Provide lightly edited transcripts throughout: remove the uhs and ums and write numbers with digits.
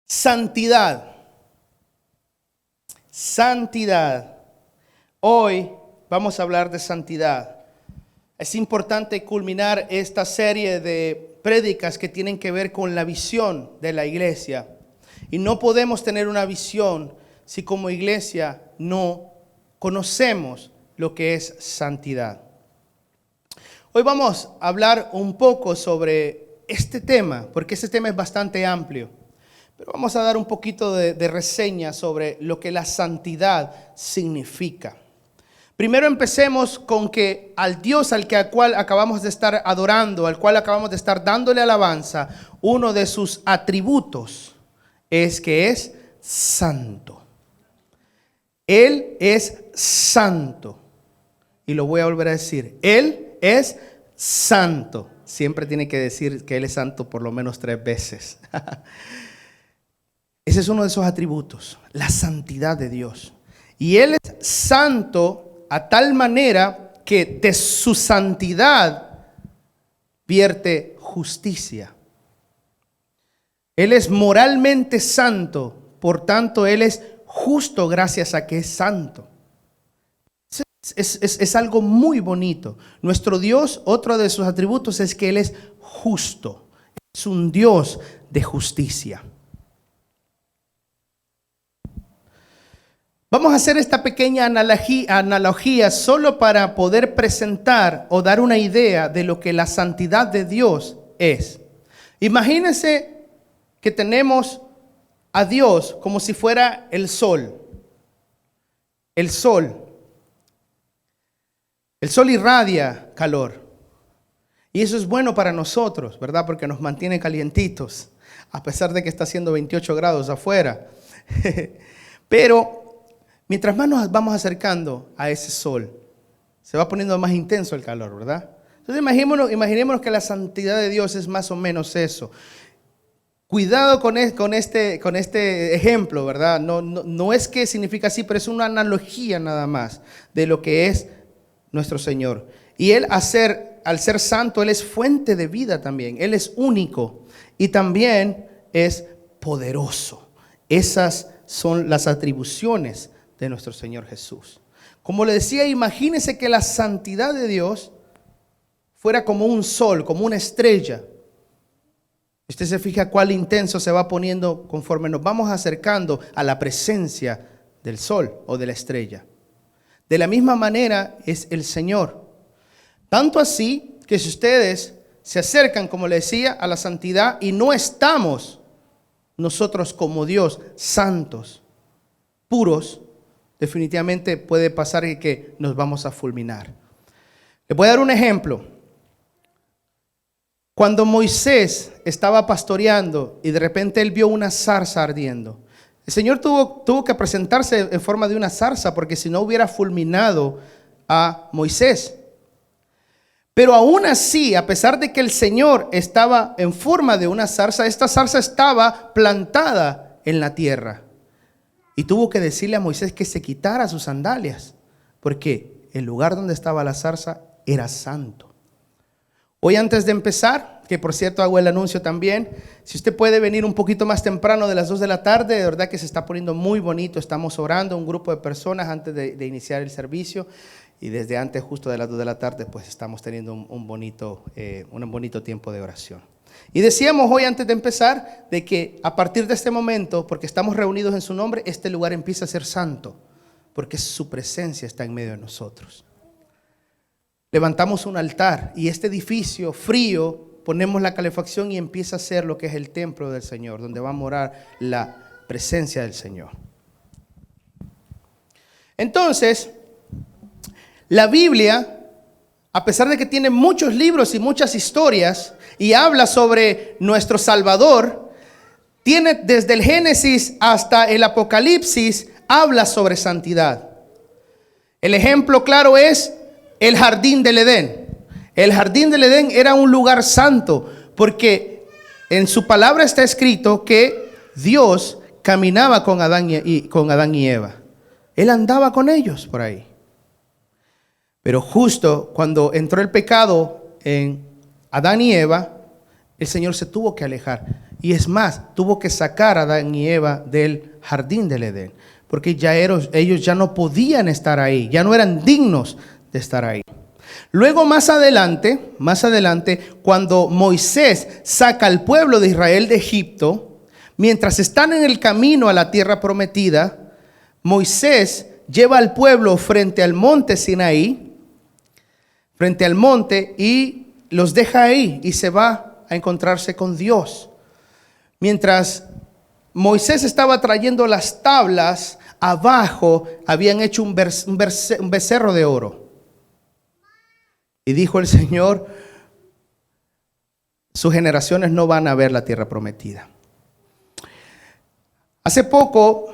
Santidad. Santidad. Hoy vamos a hablar de santidad. Es importante culminar esta serie de prédicas que tienen que ver con la visión de la iglesia. Y no podemos tener una visión si como iglesia no conocemos lo que es santidad. Hoy vamos a hablar un poco sobre este tema, porque este tema es bastante amplio. Pero vamos a dar un poquito de reseña sobre lo que la santidad significa. Primero empecemos con que al Dios al cual acabamos de estar adorando, al cual acabamos de estar dándole alabanza, uno de sus atributos es que es santo. Él es santo. Y lo voy a volver a decir. Él es santo. Siempre tiene que decir que Él es santo por lo menos 3 veces. Ese es uno de esos atributos, la santidad de Dios. Y Él es santo a tal manera que de su santidad vierte justicia. Él es moralmente santo, por tanto Él es justo gracias a que es santo. Es algo muy bonito. Nuestro Dios, otro de sus atributos es que Él es justo. Es un Dios de justicia. Vamos a hacer esta pequeña analogía solo para poder presentar o dar una idea de lo que la santidad de Dios es. Imagínense que tenemos a Dios como si fuera el sol. El sol irradia calor. Y eso es bueno para nosotros, ¿verdad? Porque nos mantiene calientitos, a pesar de que está haciendo 28 grados afuera. Pero mientras más nos vamos acercando a ese sol, se va poniendo más intenso el calor, ¿verdad? Entonces imaginémonos que la santidad de Dios es más o menos eso. Cuidado con este ejemplo, ¿verdad? No es que significa así, pero es una analogía nada más de lo que es nuestro Señor. Y Él al ser santo, Él es fuente de vida también. Él es único y también es poderoso. Esas son las atribuciones de nuestro Señor Jesús. Como le decía, imagínese que la santidad de Dios fuera como un sol, como una estrella. Usted se fija cuál intenso se va poniendo conforme nos vamos acercando a la presencia del sol o de la estrella. De la misma manera es el Señor. Tanto así que si ustedes se acercan, como le decía, a la santidad y no estamos nosotros como Dios santos, puros, definitivamente puede pasar que nos vamos a fulminar. Les voy a dar un ejemplo. Cuando Moisés estaba pastoreando y de repente él vio una zarza ardiendo, el Señor tuvo que presentarse en forma de una zarza porque si no hubiera fulminado a Moisés. Pero aún así, a pesar de que el Señor estaba en forma de una zarza, esta zarza estaba plantada en la tierra. Y tuvo que decirle a Moisés que se quitara sus sandalias, porque el lugar donde estaba la zarza era santo. Hoy antes de empezar, que por cierto hago el anuncio también, si usted puede venir un poquito más temprano de las 2 de la tarde, de verdad que se está poniendo muy bonito. Estamos orando un grupo de personas antes de iniciar el servicio y desde antes justo de las 2 de la tarde pues estamos teniendo un bonito tiempo de oración. Y decíamos hoy antes de empezar de que a partir de este momento, porque estamos reunidos en su nombre, este lugar empieza a ser santo, porque su presencia está en medio de nosotros. Levantamos un altar y este edificio frío, ponemos la calefacción y empieza a ser lo que es el templo del Señor, donde va a morar la presencia del Señor. Entonces, la Biblia, a pesar de que tiene muchos libros y muchas historias y habla sobre nuestro Salvador, tiene desde el Génesis hasta el Apocalipsis, habla sobre santidad. El ejemplo claro es el jardín del Edén. El jardín del Edén era un lugar santo porque en su palabra está escrito que Dios caminaba con Adán y Eva. Él andaba con ellos por ahí. Pero justo cuando entró el pecado en Adán y Eva, el Señor se tuvo que alejar. Y es más, tuvo que sacar a Adán y Eva del jardín del Edén, porque ellos ya no podían estar ahí, ya no eran dignos de estar ahí. Luego más adelante, cuando Moisés saca al pueblo de Israel de Egipto, mientras están en el camino a la tierra prometida, Moisés lleva al pueblo frente al monte Sinaí, frente al monte, y los deja ahí y se va a encontrarse con Dios. Mientras Moisés estaba trayendo las tablas, abajo habían hecho un becerro de oro. Y dijo el Señor, sus generaciones no van a ver la tierra prometida. Hace poco,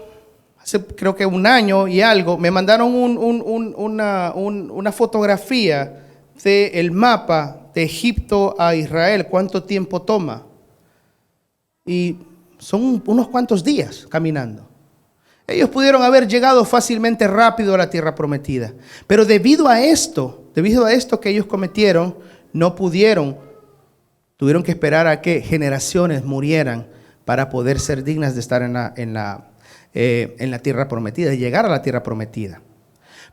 creo que un año y algo, me mandaron una fotografía del mapa de Egipto a Israel, cuánto tiempo toma. Y son unos cuantos días caminando. Ellos pudieron haber llegado fácilmente rápido a la tierra prometida, pero debido a esto que ellos cometieron, no pudieron. Tuvieron que esperar a que generaciones murieran para poder ser dignas de estar en la tierra prometida, de llegar a la tierra prometida.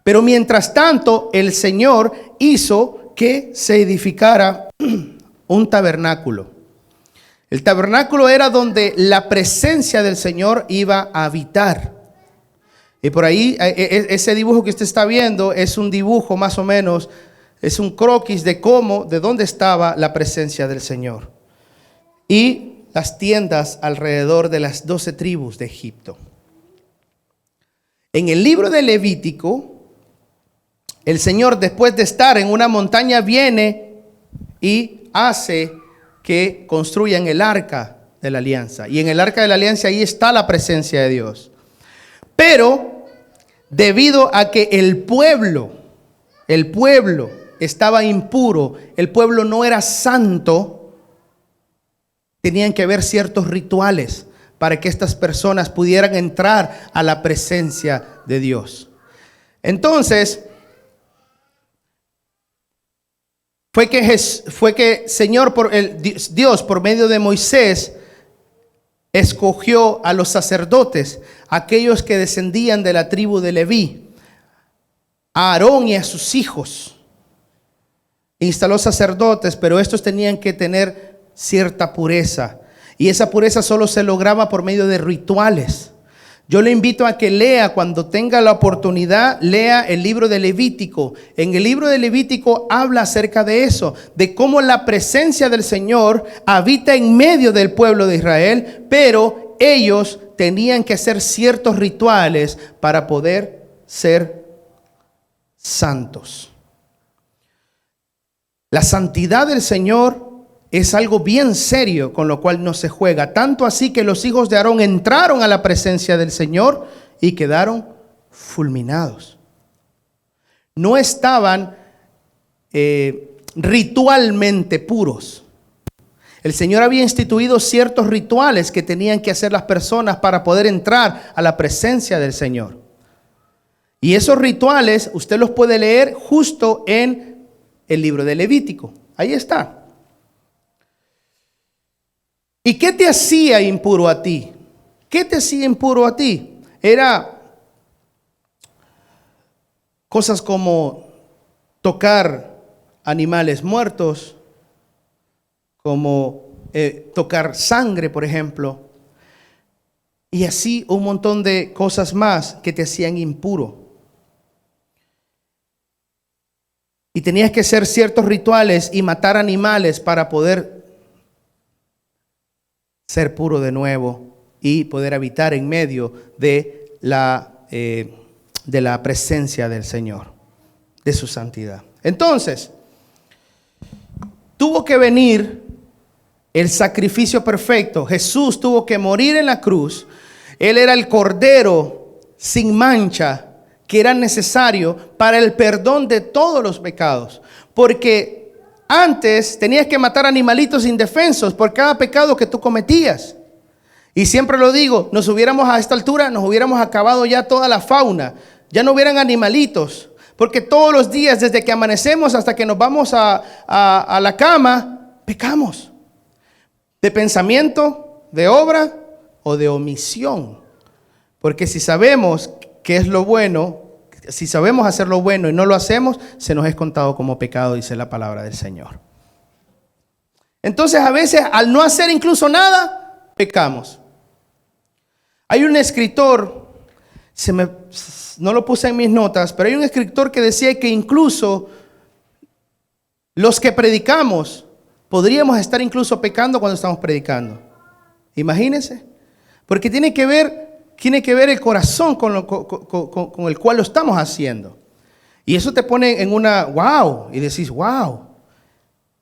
Pero mientras tanto, el Señor hizo que se edificara un tabernáculo. El tabernáculo era donde la presencia del Señor iba a habitar. Y por ahí, ese dibujo que usted está viendo es un dibujo más o menos, es un croquis de dónde estaba la presencia del Señor. Y las tiendas alrededor de las 12 tribus de Egipto. En el libro de Levítico, el Señor, después de estar en una montaña, viene y hace que construyan el arca de la alianza. Y en el arca de la alianza ahí está la presencia de Dios. Pero debido a que el pueblo estaba impuro, el pueblo no era santo, tenían que haber ciertos rituales para que estas personas pudieran entrar a la presencia de Dios. Entonces, fue que Dios, por medio de Moisés, escogió a los sacerdotes, aquellos que descendían de la tribu de Leví, a Aarón y a sus hijos. Instaló sacerdotes, pero estos tenían que tener cierta pureza. Y esa pureza solo se lograba por medio de rituales. Yo le invito a que lea, cuando tenga la oportunidad, lea el libro de Levítico. En el libro de Levítico habla acerca de eso, de cómo la presencia del Señor habita en medio del pueblo de Israel, pero ellos tenían que hacer ciertos rituales para poder ser santos. La santidad del Señor es algo bien serio con lo cual no se juega. Tanto así que los hijos de Aarón entraron a la presencia del Señor y quedaron fulminados. No estaban ritualmente puros. El Señor había instituido ciertos rituales que tenían que hacer las personas para poder entrar a la presencia del Señor. Y esos rituales usted los puede leer justo en el libro de Levítico. Ahí está. ¿Y qué te hacía impuro a ti? ¿Qué te hacía impuro a ti? Era cosas como tocar animales muertos, como tocar sangre, por ejemplo, y así un montón de cosas más que te hacían impuro. Y tenías que hacer ciertos rituales y matar animales para poder ser puro de nuevo y poder habitar en medio de la presencia del Señor, de su santidad. Entonces, tuvo que venir el sacrificio perfecto. Jesús tuvo que morir en la cruz. Él era el cordero sin mancha que era necesario para el perdón de todos los pecados. Porque antes tenías que matar animalitos indefensos por cada pecado que tú cometías. Y siempre lo digo, a esta altura nos hubiéramos acabado ya toda la fauna. Ya no hubieran animalitos. Porque todos los días, desde que amanecemos hasta que nos vamos a la cama, pecamos. De pensamiento, de obra o de omisión. Porque si sabemos qué es lo bueno, si sabemos hacer lo bueno y no lo hacemos, se nos es contado como pecado, dice la palabra del Señor. Entonces a veces al no hacer incluso nada, pecamos. Hay un escritor, no lo puse en mis notas, pero hay un escritor que decía que incluso los que predicamos podríamos estar incluso pecando cuando estamos predicando. Imagínense, porque tiene que ver el corazón con el cual lo estamos haciendo. Y eso te pone en una wow, y decís wow,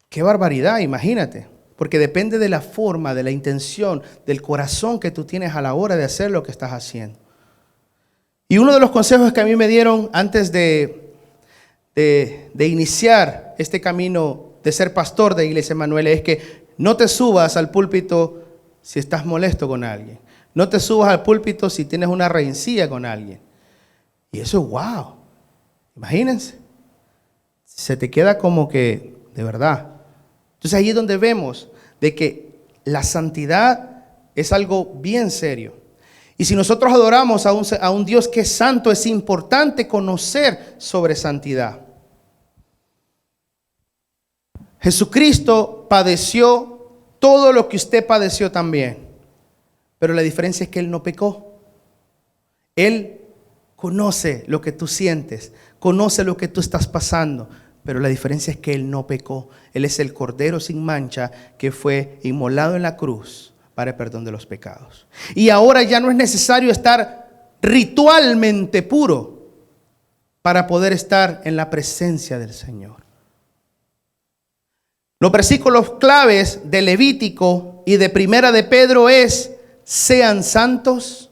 qué barbaridad, imagínate. Porque depende de la forma, de la intención, del corazón que tú tienes a la hora de hacer lo que estás haciendo. Y uno de los consejos que a mí me dieron antes de iniciar este camino de ser pastor de Iglesia Emanuel es que no te subas al púlpito si estás molesto con alguien. No te subas al púlpito si tienes una rencilla con alguien. Y eso es wow. Imagínense. Se te queda como que, de verdad. Entonces ahí es donde vemos de que la santidad es algo bien serio. Y si nosotros adoramos a un Dios que es santo, es importante conocer sobre santidad. Jesucristo padeció todo lo que usted padeció también. Pero la diferencia es que Él no pecó. Él conoce lo que tú sientes, conoce lo que tú estás pasando. Pero la diferencia es que Él no pecó. Él es el Cordero sin mancha que fue inmolado en la cruz para el perdón de los pecados. Y ahora ya no es necesario estar ritualmente puro para poder estar en la presencia del Señor. Los versículos claves de Levítico y de Primera de Pedro es: sean santos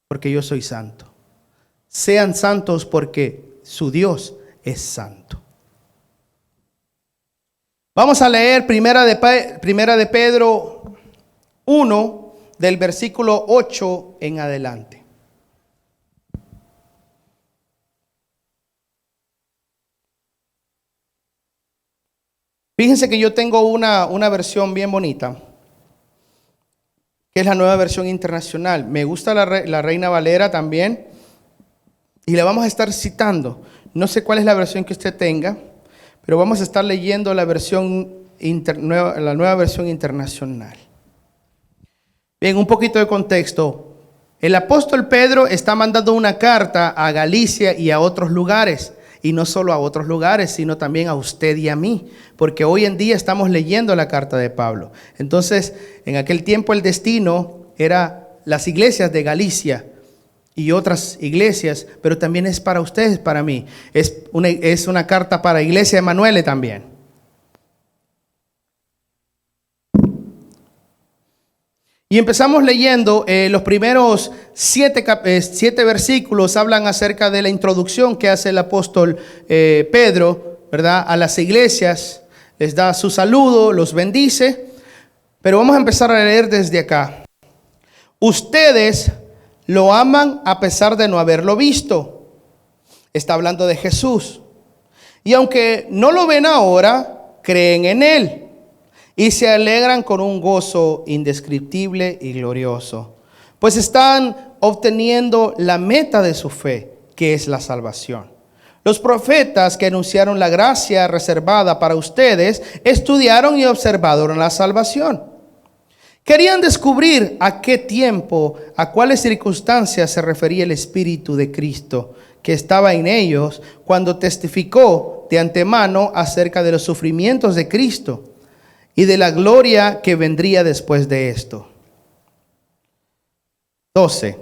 porque yo soy santo. Sean santos porque su Dios es santo. Vamos a leer Primera de Pedro 1 del versículo 8 en adelante. Fíjense que yo tengo una versión bien bonita, que es la nueva versión internacional. Me gusta la Reina Valera también, y la vamos a estar citando. No sé cuál es la versión que usted tenga, pero vamos a estar leyendo la nueva versión internacional. Bien, un poquito de contexto. El apóstol Pedro está mandando una carta a Galicia y a otros lugares. Y no solo a otros lugares, sino también a usted y a mí. Porque hoy en día estamos leyendo la carta de Pablo. Entonces, en aquel tiempo el destino era las iglesias de Galicia y otras iglesias, pero también es para ustedes, para mí. Es una carta para Iglesia Emanuel también. Y empezamos leyendo los primeros 7 versículos. Hablan acerca de la introducción que hace el apóstol Pedro, ¿verdad?, a las iglesias. Les da su saludo, los bendice. Pero vamos a empezar a leer desde acá. Ustedes lo aman a pesar de no haberlo visto. Está hablando de Jesús. Y aunque no lo ven ahora, creen en Él. Y se alegran con un gozo indescriptible y glorioso, pues están obteniendo la meta de su fe, que es la salvación. Los profetas que anunciaron la gracia reservada para ustedes estudiaron y observaron la salvación. Querían descubrir a qué tiempo, a cuáles circunstancias se refería el Espíritu de Cristo que estaba en ellos cuando testificó de antemano acerca de los sufrimientos de Cristo y de la gloria que vendría después de esto. 12.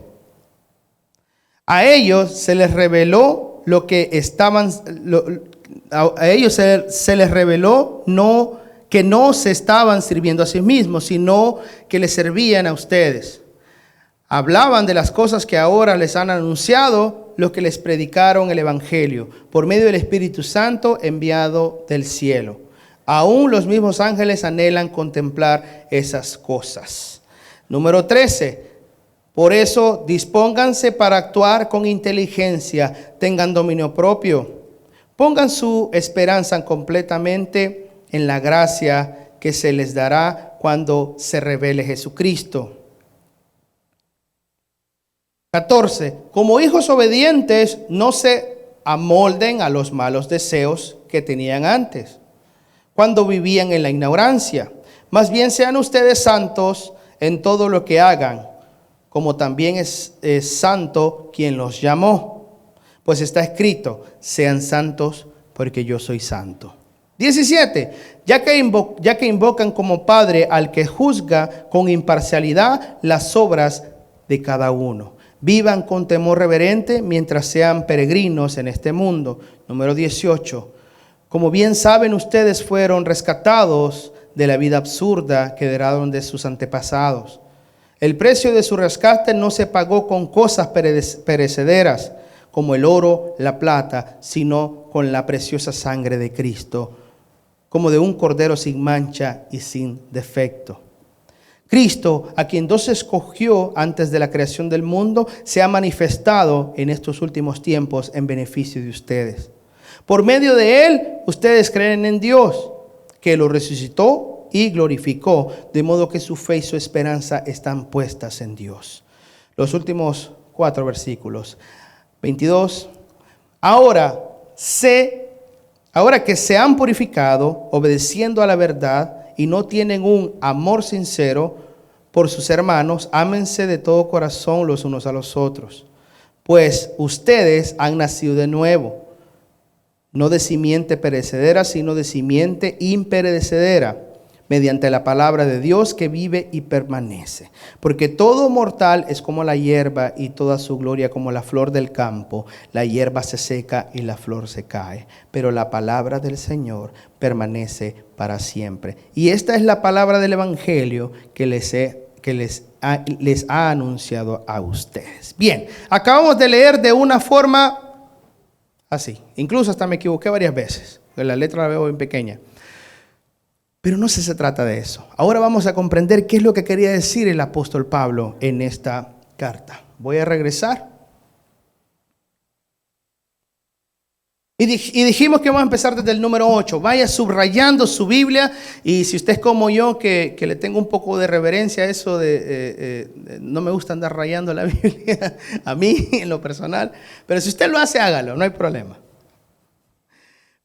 A ellos se les reveló se les reveló que no se estaban sirviendo a sí mismos, sino que les servían a ustedes. Hablaban de las cosas que ahora les han anunciado los que les predicaron el Evangelio por medio del Espíritu Santo enviado del cielo. Aún los mismos ángeles anhelan contemplar esas cosas. Número 13. Por eso dispónganse para actuar con inteligencia, tengan dominio propio. Pongan su esperanza completamente en la gracia que se les dará cuando se revele Jesucristo. 14. Como hijos obedientes, no se amolden a los malos deseos que tenían antes, cuando vivían en la ignorancia. Más bien sean ustedes santos en todo lo que hagan, como también es santo quien los llamó. Pues está escrito, sean santos porque yo soy santo. 17. Ya que invocan como Padre al que juzga con imparcialidad las obras de cada uno. Vivan con temor reverente mientras sean peregrinos en este mundo. Número 18. Como bien saben, ustedes fueron rescatados de la vida absurda que heredaron de sus antepasados. El precio de su rescate no se pagó con cosas perecederas, como el oro, la plata, sino con la preciosa sangre de Cristo, como de un cordero sin mancha y sin defecto. Cristo, a quien Dios escogió antes de la creación del mundo, se ha manifestado en estos últimos tiempos en beneficio de ustedes. Por medio de Él, ustedes creen en Dios, que lo resucitó y glorificó, de modo que su fe y su esperanza están puestas en Dios. Los últimos 4 versículos. 22. Ahora que se han purificado, obedeciendo a la verdad, y no tienen un amor sincero por sus hermanos, ámense de todo corazón los unos a los otros. Pues ustedes han nacido de nuevo, no de simiente perecedera, sino de simiente imperecedera, mediante la palabra de Dios que vive y permanece. Porque todo mortal es como la hierba, y toda su gloria como la flor del campo. La hierba se seca y la flor se cae, pero la palabra del Señor permanece para siempre. Y esta es la palabra del Evangelio que les ha anunciado a ustedes. Bien, acabamos de leer de una forma así. Incluso hasta me equivoqué varias veces, la letra la veo bien pequeña. Pero no se trata de eso. Ahora vamos a comprender qué es lo que quería decir el apóstol Pablo en esta carta. Voy a regresar. Y dijimos que vamos a empezar desde el número 8. Vaya subrayando su Biblia. Y si usted es como yo, que le tengo un poco de reverencia a eso no me gusta andar rayando la Biblia, a mí en lo personal. Pero si usted lo hace, hágalo, no hay problema.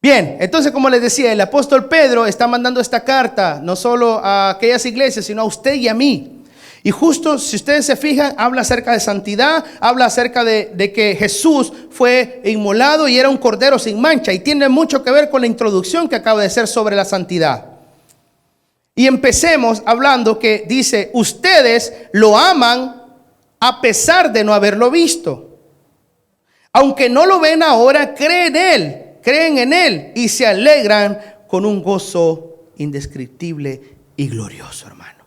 Bien, entonces como les decía, el apóstol Pedro está mandando esta carta no solo a aquellas iglesias, sino a usted y a mí. Y justo, si ustedes se fijan, habla acerca de santidad, habla acerca de que Jesús fue inmolado y era un cordero sin mancha. Y tiene mucho que ver con la introducción que acaba de hacer sobre la santidad. Y empecemos hablando que dice, ustedes lo aman a pesar de no haberlo visto. Aunque no lo ven ahora, creen en Él y se alegran con un gozo indescriptible y glorioso, hermano.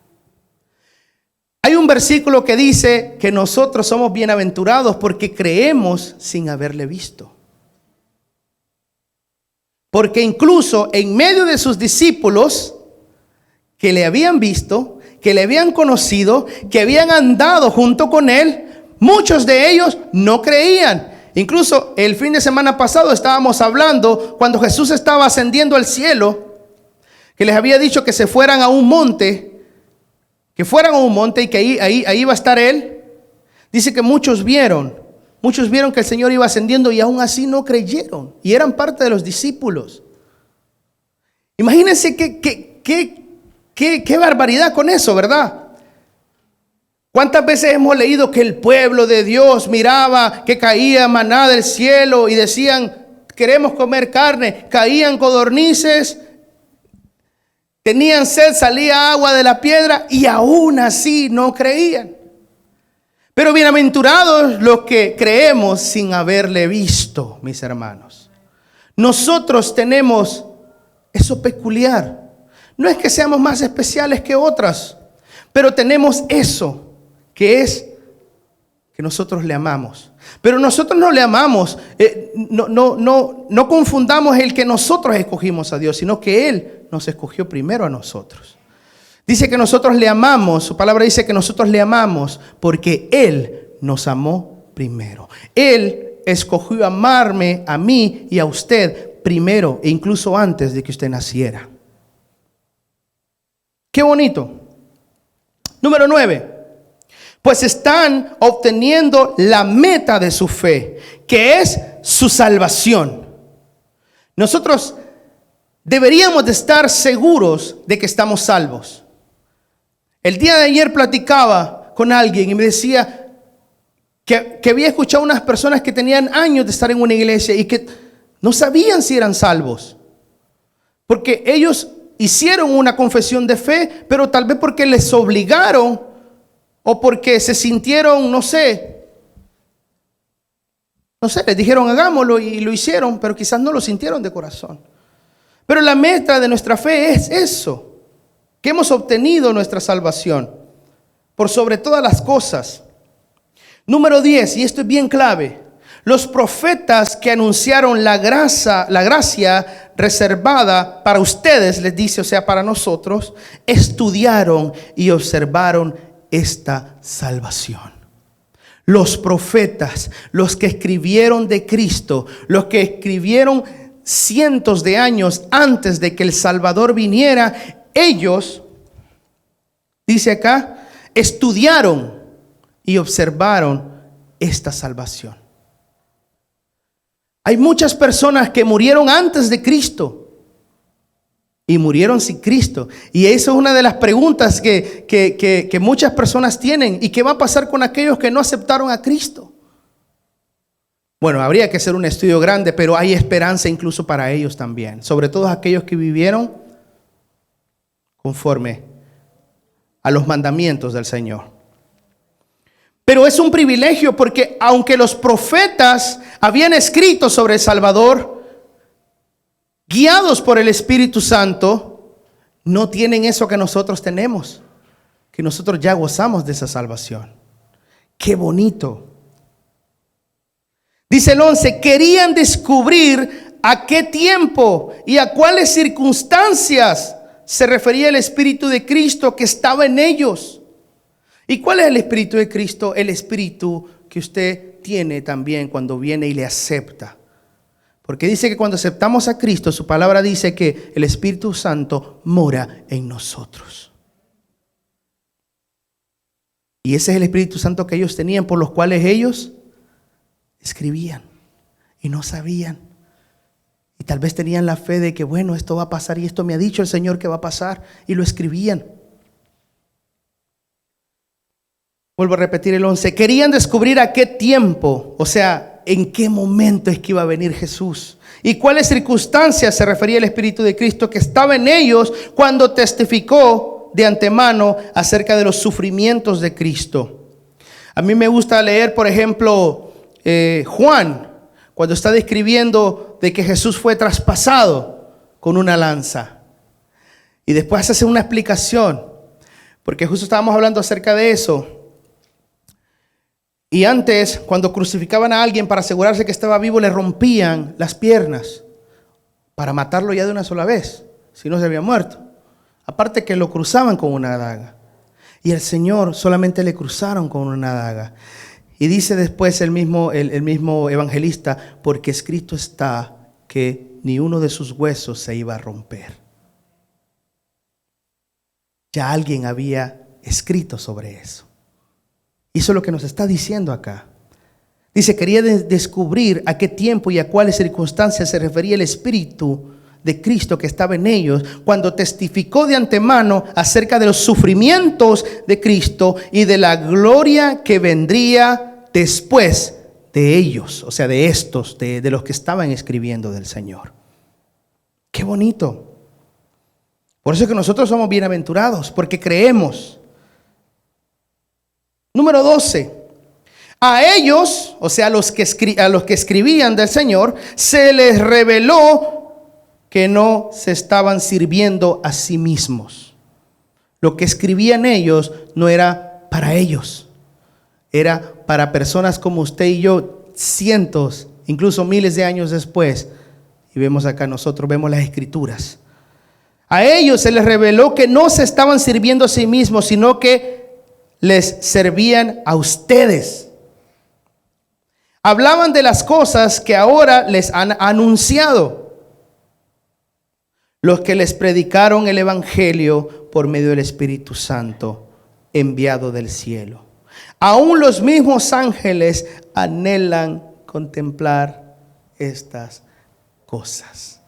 Hay un versículo que dice que nosotros somos bienaventurados porque creemos sin haberle visto. Porque incluso en medio de sus discípulos que le habían visto, que le habían conocido, que habían andado junto con Él, muchos de ellos no creían. Incluso el fin de semana pasado estábamos hablando cuando Jesús estaba ascendiendo al cielo, que les había dicho que se fueran a un monte, y que ahí iba a estar Él. Dice que muchos vieron que el Señor iba ascendiendo y aún así no creyeron y eran parte de los discípulos. Imagínense qué barbaridad con eso, ¿verdad? ¿Cuántas veces hemos leído que el pueblo de Dios miraba que caía maná del cielo y decían, queremos comer carne? Caían codornices, tenían sed, salía agua de la piedra y aún así no creían. Pero bienaventurados los que creemos sin haberle visto, mis hermanos. Nosotros tenemos eso peculiar. No es que seamos más especiales que otras, pero tenemos eso. Que es que nosotros le amamos. Pero nosotros no le amamos, no confundamos el que nosotros escogimos a Dios, sino que Él nos escogió primero a nosotros. Dice que nosotros le amamos, su palabra dice que nosotros le amamos porque Él nos amó primero. Él escogió amarme a mí y a usted primero e incluso antes de que usted naciera. Qué bonito. Número 9. Pues están obteniendo la meta de su fe, que es su salvación. Nosotros deberíamos de estar seguros de que estamos salvos. El día de ayer platicaba con alguien y me decía que había escuchado unas personas que tenían años de estar en una iglesia y que no sabían si eran salvos. Porque ellos hicieron una confesión de fe, pero tal vez porque les obligaron o porque se sintieron, no sé, les dijeron hagámoslo y lo hicieron, pero quizás no lo sintieron de corazón. Pero la meta de nuestra fe es eso, que hemos obtenido nuestra salvación por sobre todas las cosas. Número 10, y esto es bien clave. Los profetas que anunciaron la gracia reservada para ustedes, les dice, o sea, para nosotros, estudiaron y observaron esta salvación. Los profetas, los que escribieron de Cristo, los que escribieron cientos de años antes de que el Salvador viniera, ellos, dice acá, estudiaron y observaron esta salvación. Hay muchas personas que murieron antes de Cristo y murieron sin Cristo. Y esa es una de las preguntas que muchas personas tienen. ¿Y qué va a pasar con aquellos que no aceptaron a Cristo? Bueno, habría que hacer un estudio grande, pero hay esperanza incluso para ellos también. Sobre todo aquellos que vivieron conforme a los mandamientos del Señor. Pero es un privilegio porque aunque los profetas habían escrito sobre el Salvador, guiados por el Espíritu Santo, no tienen eso que nosotros tenemos, que nosotros ya gozamos de esa salvación. ¡Qué bonito! Dice el 11, querían descubrir a qué tiempo y a cuáles circunstancias se refería el Espíritu de Cristo que estaba en ellos. ¿Y cuál es el Espíritu de Cristo? El Espíritu que usted tiene también cuando viene y le acepta. Porque dice que cuando aceptamos a Cristo, su palabra dice que el Espíritu Santo mora en nosotros. Y ese es el Espíritu Santo que ellos tenían, por los cuales ellos escribían y no sabían. Y tal vez tenían la fe de que, bueno, esto va a pasar y esto me ha dicho el Señor que va a pasar. Y lo escribían. Vuelvo a repetir el 11. Querían descubrir a qué tiempo, o sea, en qué momento es que iba a venir Jesús. Y cuáles circunstancias se refería el Espíritu de Cristo que estaba en ellos cuando testificó de antemano acerca de los sufrimientos de Cristo. A mí me gusta leer, por ejemplo, Juan, cuando está describiendo de que Jesús fue traspasado con una lanza. Y después hace una explicación, porque justo estábamos hablando acerca de eso. Y antes, cuando crucificaban a alguien para asegurarse que estaba vivo, le rompían las piernas para matarlo ya de una sola vez, si no se había muerto. Aparte que lo cruzaban con una daga. Y al Señor solamente le cruzaron con una daga. Y dice después el mismo evangelista, porque escrito está que ni uno de sus huesos se iba a romper. Ya alguien había escrito sobre eso. Y eso es lo que nos está diciendo acá. Dice, quería descubrir a qué tiempo y a cuáles circunstancias se refería el Espíritu de Cristo que estaba en ellos cuando testificó de antemano acerca de los sufrimientos de Cristo y de la gloria que vendría después de ellos, o sea, de estos, de los que estaban escribiendo del Señor. Qué bonito. Por eso es que nosotros somos bienaventurados, porque creemos. Número 12. A ellos, o sea, a los que escribían del Señor, se les reveló que no se estaban sirviendo a sí mismos. Lo que escribían ellos no era para ellos. Era para personas como usted y yo, cientos, incluso miles de años después. Y vemos acá nosotros, vemos las escrituras. A ellos se les reveló que no se estaban sirviendo a sí mismos, sino que les servían a ustedes. Hablaban de las cosas que ahora les han anunciado. Los que les predicaron el evangelio por medio del Espíritu Santo enviado del cielo. Aún los mismos ángeles anhelan contemplar estas cosas.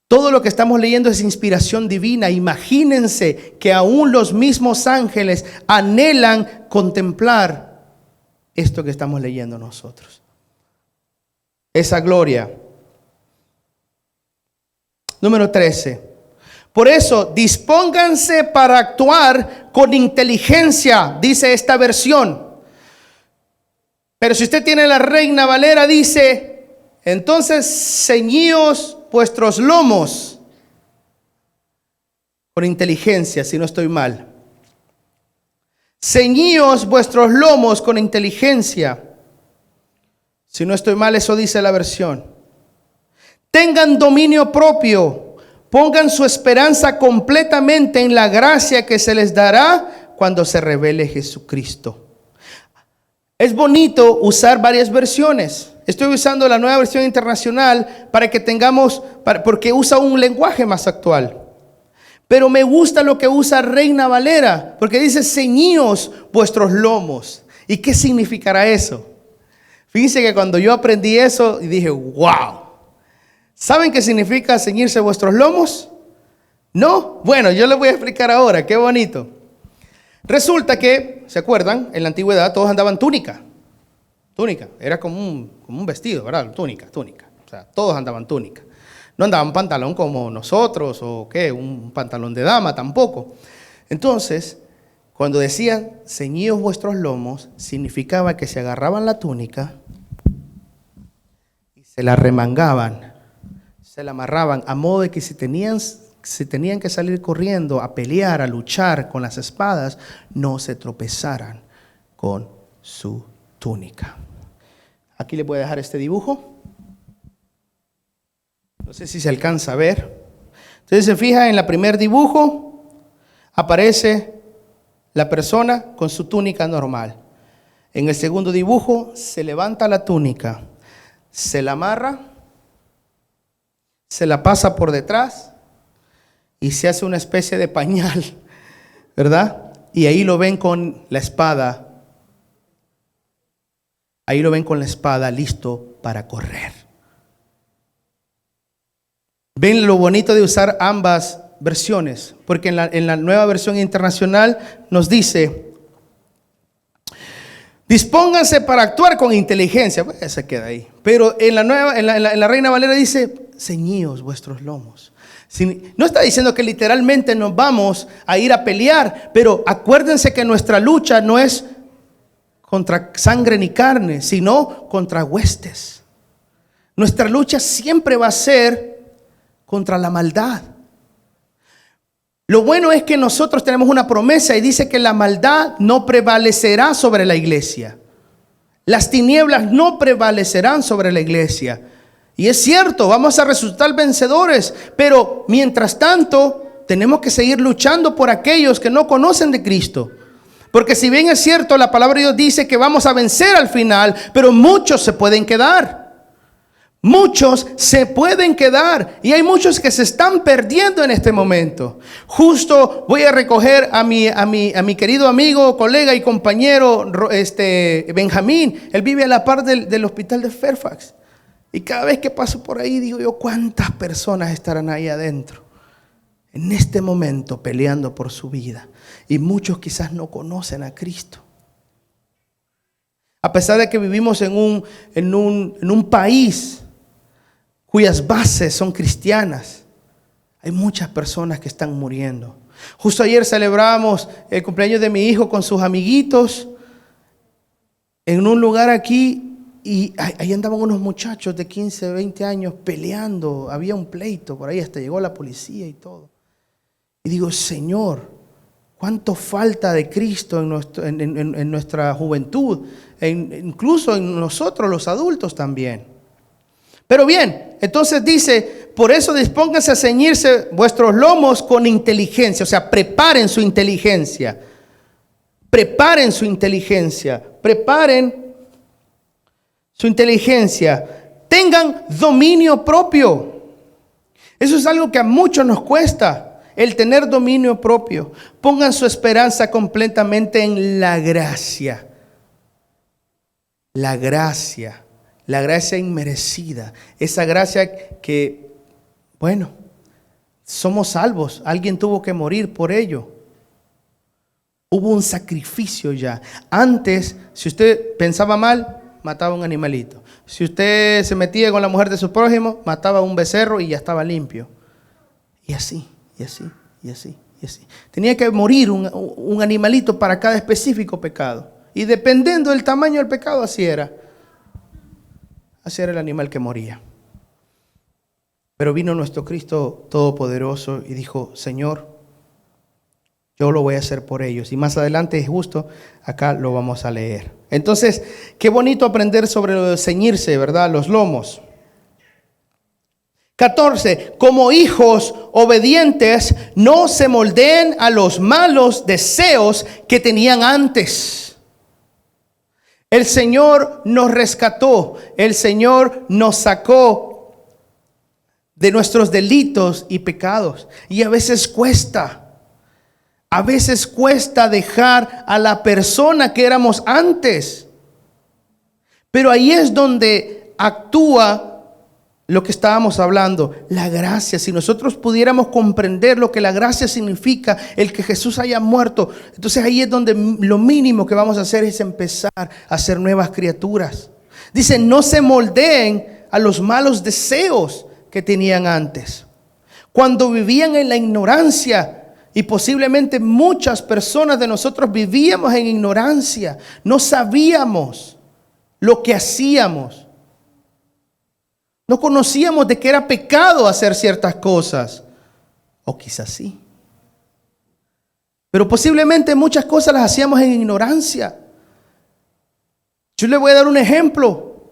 Todo lo que estamos leyendo es inspiración divina. Imagínense que aún los mismos ángeles anhelan contemplar esto que estamos leyendo nosotros. Esa gloria. Número 13. Por eso, dispónganse para actuar con inteligencia, dice esta versión. Pero si usted tiene la Reina Valera, dice, entonces ceñíos vuestros lomos con inteligencia, si no estoy mal. Ceñíos vuestros lomos con inteligencia. Si no estoy mal, eso dice la versión. Tengan dominio propio. Pongan su esperanza completamente en la gracia que se les dará cuando se revele Jesucristo. Es bonito usar varias versiones. Estoy usando la nueva versión internacional para que tengamos, porque usa un lenguaje más actual. Pero me gusta lo que usa Reina Valera, porque dice, ceñíos vuestros lomos. ¿Y qué significará eso? Fíjense que cuando yo aprendí eso, dije, wow. ¿Saben qué significa ceñirse vuestros lomos? ¿No? Bueno, yo les voy a explicar ahora, qué bonito. Resulta que, ¿se acuerdan? En la antigüedad todos andaban túnica. Túnica, era como un vestido, ¿verdad? Túnica. O sea, todos andaban túnica. No andaban pantalón como nosotros o qué, un pantalón de dama tampoco. Entonces, cuando decían ceñíos vuestros lomos, significaba que se agarraban la túnica y se la remangaban, se la amarraban, a modo de que si tenían que salir corriendo a pelear, a luchar con las espadas, no se tropezaran con su túnica. Aquí les voy a dejar este dibujo. No sé si se alcanza a ver. Entonces se fija en el primer dibujo, aparece la persona con su túnica normal. En el segundo dibujo se levanta la túnica, se la amarra, se la pasa por detrás y se hace una especie de pañal, ¿verdad? Y ahí lo ven con la espada. Ahí lo ven con la espada listo para correr. Ven lo bonito de usar ambas versiones, porque en la nueva versión internacional nos dice, dispónganse para actuar con inteligencia. Pues se queda ahí. Pero en la Reina Valera dice, ceñíos vuestros lomos. No está diciendo que literalmente nos vamos a ir a pelear, pero acuérdense que nuestra lucha no es contra sangre ni carne, sino contra huestes. Nuestra lucha siempre va a ser contra la maldad. Lo bueno es que nosotros tenemos una promesa y dice que la maldad no prevalecerá sobre la iglesia. Las tinieblas no prevalecerán sobre la iglesia. Y es cierto, vamos a resultar vencedores, pero mientras tanto tenemos que seguir luchando por aquellos que no conocen de Cristo. Porque si bien es cierto, la palabra de Dios dice que vamos a vencer al final, pero muchos se pueden quedar. Muchos se pueden quedar y hay muchos que se están perdiendo en este momento. Justo voy a recoger a mi querido amigo, colega y compañero Benjamín. Él vive a la par del hospital de Fairfax. Y cada vez que paso por ahí digo yo, ¿cuántas personas estarán ahí adentro? En este momento peleando por su vida. Y muchos quizás no conocen a Cristo. A pesar de que vivimos en un país cuyas bases son cristianas, hay muchas personas que están muriendo. Justo ayer celebramos el cumpleaños de mi hijo con sus amiguitos en un lugar aquí. Y ahí andaban unos muchachos de 15, 20 años peleando. Había un pleito por ahí, hasta llegó la policía y todo. Y digo, Señor, cuánto falta de Cristo en nuestra juventud, incluso en nosotros los adultos también. Pero bien, entonces dice, por eso dispónganse a ceñirse vuestros lomos con inteligencia. O sea, preparen su inteligencia. Preparen su inteligencia. Preparen su inteligencia. Tengan dominio propio. Eso es algo que a muchos nos cuesta. el tener dominio propio. Pongan su esperanza completamente en la gracia. La gracia inmerecida. Esa gracia que, bueno, somos salvos. Alguien tuvo que morir por ello. Hubo un sacrificio ya. Antes, si usted pensaba mal, mataba un animalito. Si usted se metía con la mujer de su prójimo, mataba un becerro y ya estaba limpio. Y así, y así, y así, y así. Tenía que morir un animalito para cada específico pecado. Y dependiendo del tamaño del pecado, así era. Así era el animal que moría. Pero vino nuestro Cristo Todopoderoso y dijo, Señor, yo lo voy a hacer por ellos. Y más adelante es justo, acá lo vamos a leer. Entonces, qué bonito aprender sobre lo de ceñirse, ¿verdad? Los lomos. 14. Como hijos obedientes, no se moldeen a los malos deseos que tenían antes. El Señor nos rescató. El Señor nos sacó de nuestros delitos y pecados. Y a veces cuesta. A veces cuesta dejar a la persona que éramos antes. Pero ahí es donde actúa lo que estábamos hablando, la gracia. Si nosotros pudiéramos comprender lo que la gracia significa, el que Jesús haya muerto, entonces ahí es donde lo mínimo que vamos a hacer es empezar a ser nuevas criaturas. Dice, no se moldeen a los malos deseos que tenían antes. Cuando vivían en la ignorancia, y posiblemente muchas personas de nosotros vivíamos en ignorancia, no sabíamos lo que hacíamos. No conocíamos de que era pecado hacer ciertas cosas. O quizás sí. Pero posiblemente muchas cosas las hacíamos en ignorancia. Yo le voy a dar un ejemplo.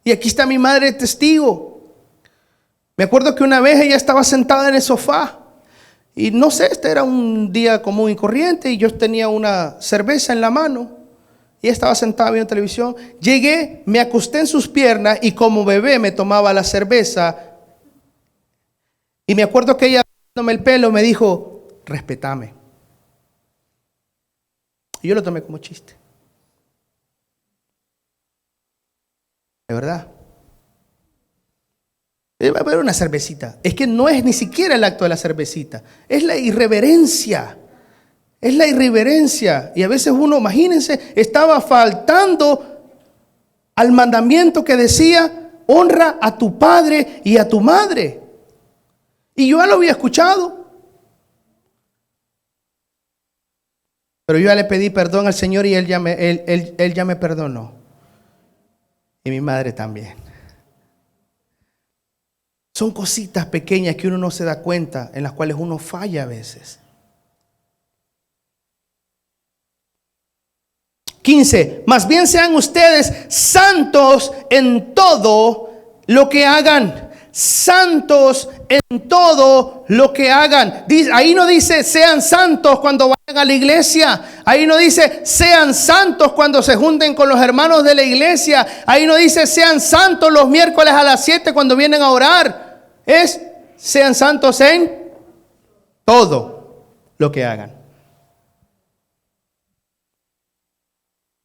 Y aquí está mi madre testigo. Me acuerdo que una vez ella estaba sentada en el sofá. Y no sé, este era un día común y corriente. Y yo tenía una cerveza en la mano. Y ella estaba sentada viendo televisión. Llegué, me acosté en sus piernas y como bebé me tomaba la cerveza. Y me acuerdo que ella, dándome el pelo, me dijo, respétame. Y yo lo tomé como chiste. ¿De verdad? Va a haber una cervecita. Es que no es ni siquiera el acto de la cervecita. Es la irreverencia. Es la irreverencia. Y a veces uno, imagínense, estaba faltando al mandamiento que decía, honra a tu padre y a tu madre. Y yo ya lo había escuchado. Pero yo ya le pedí perdón al Señor y Él ya me perdonó. Y mi madre también. Son cositas pequeñas que uno no se da cuenta, en las cuales uno falla a veces. 15. Más bien sean ustedes santos en todo lo que hagan. Santos en todo lo que hagan. Ahí no dice sean santos cuando vayan a la iglesia. Ahí no dice sean santos cuando se junten con los hermanos de la iglesia. Ahí no dice sean santos los miércoles a las 7 cuando vienen a orar. Es sean santos en todo lo que hagan.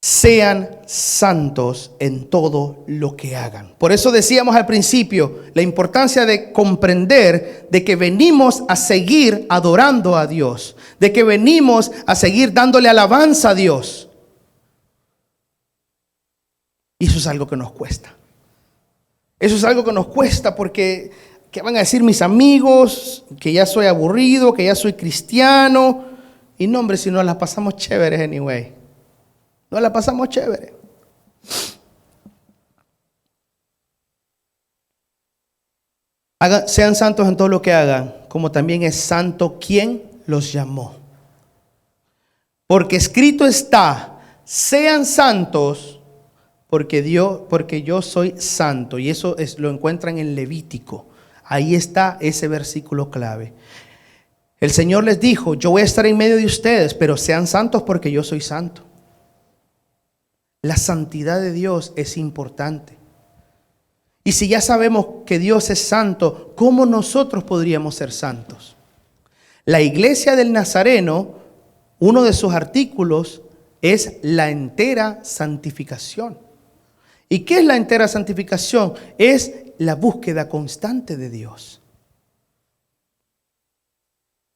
Sean santos en todo lo que hagan. Por eso decíamos al principio la importancia de comprender de que venimos a seguir adorando a Dios, de que venimos a seguir dándole alabanza a Dios. Y eso es algo que nos cuesta. Eso es algo que nos cuesta porque ¿qué van a decir mis amigos? Que ya soy aburrido, que ya soy cristiano. Y no, hombre, si nos las pasamos chéveres anyway. Nos la pasamos chévere. Sean santos en todo lo que hagan, como también es santo quien los llamó. Porque escrito está, sean santos, porque yo soy santo. Y eso lo encuentran en Levítico. Ahí está ese versículo clave. El Señor les dijo, yo voy a estar en medio de ustedes, pero sean santos porque yo soy santo. La santidad de Dios es importante. Y si ya sabemos que Dios es santo, ¿cómo nosotros podríamos ser santos? La iglesia del Nazareno, uno de sus artículos es la entera santificación. ¿Y qué es la entera santificación? Es la búsqueda constante de Dios.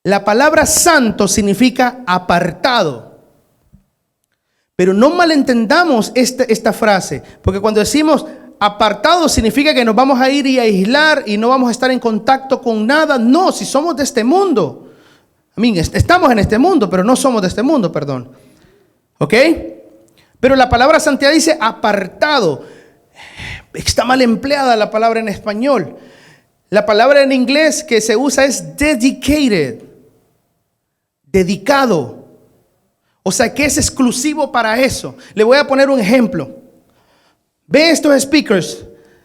La palabra santo significa apartado. Pero no malentendamos esta frase, porque cuando decimos apartado significa que nos vamos a ir y a aislar y no vamos a estar en contacto con nada. No, si somos de este mundo. Estamos en este mundo, pero no somos de este mundo, perdón. ¿Ok? Pero la palabra santidad dice apartado. Está mal empleada la palabra en español. La palabra en inglés que se usa es dedicated. Dedicado. O sea que es exclusivo para eso. Le voy a poner un ejemplo. Ve estos speakers.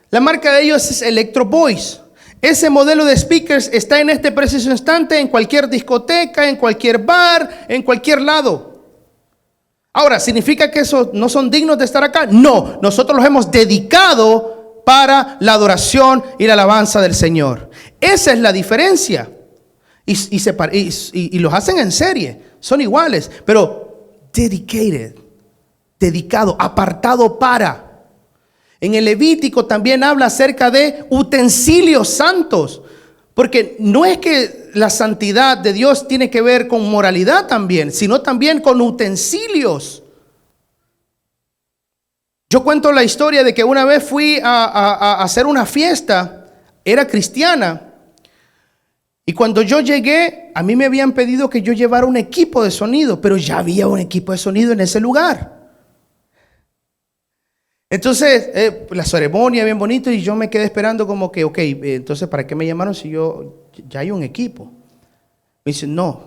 La marca de ellos es Electro Voice. Ese modelo de speakers está en este preciso instante en cualquier discoteca, en cualquier bar, en cualquier lado. Ahora, ¿significa que esos no son dignos de estar acá? No, nosotros los hemos dedicado para la adoración y la alabanza del Señor. Esa es la diferencia. Y los hacen en serie, son iguales, pero dedicated, dedicado, apartado para. En el Levítico también habla acerca de utensilios santos, porque no es que la santidad de Dios tiene que ver con moralidad también, sino también con utensilios. Yo cuento la historia de que una vez fui a hacer una fiesta, era cristiana, y cuando yo llegué, a mí me habían pedido que yo llevara un equipo de sonido, pero ya había un equipo de sonido en ese lugar. Entonces, la ceremonia bien bonito y yo me quedé esperando como que, ok, entonces ¿para qué me llamaron si ya hay un equipo? Me dice, no,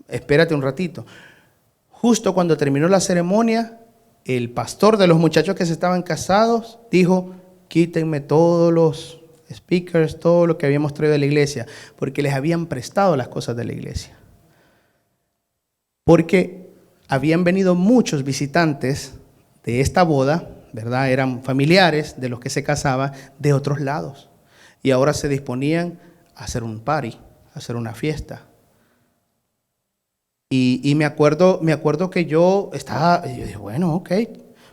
espérate un ratito. Justo cuando terminó la ceremonia, el pastor de los muchachos que se estaban casados dijo, quítenme todos los speakers, todo lo que habíamos traído de la iglesia, porque les habían prestado las cosas de la iglesia. Porque habían venido muchos visitantes de esta boda, ¿verdad? Eran familiares de los que se casaban de otros lados. Y ahora se disponían a hacer un party, a hacer una fiesta. Y me acuerdo que yo dije, bueno, ok.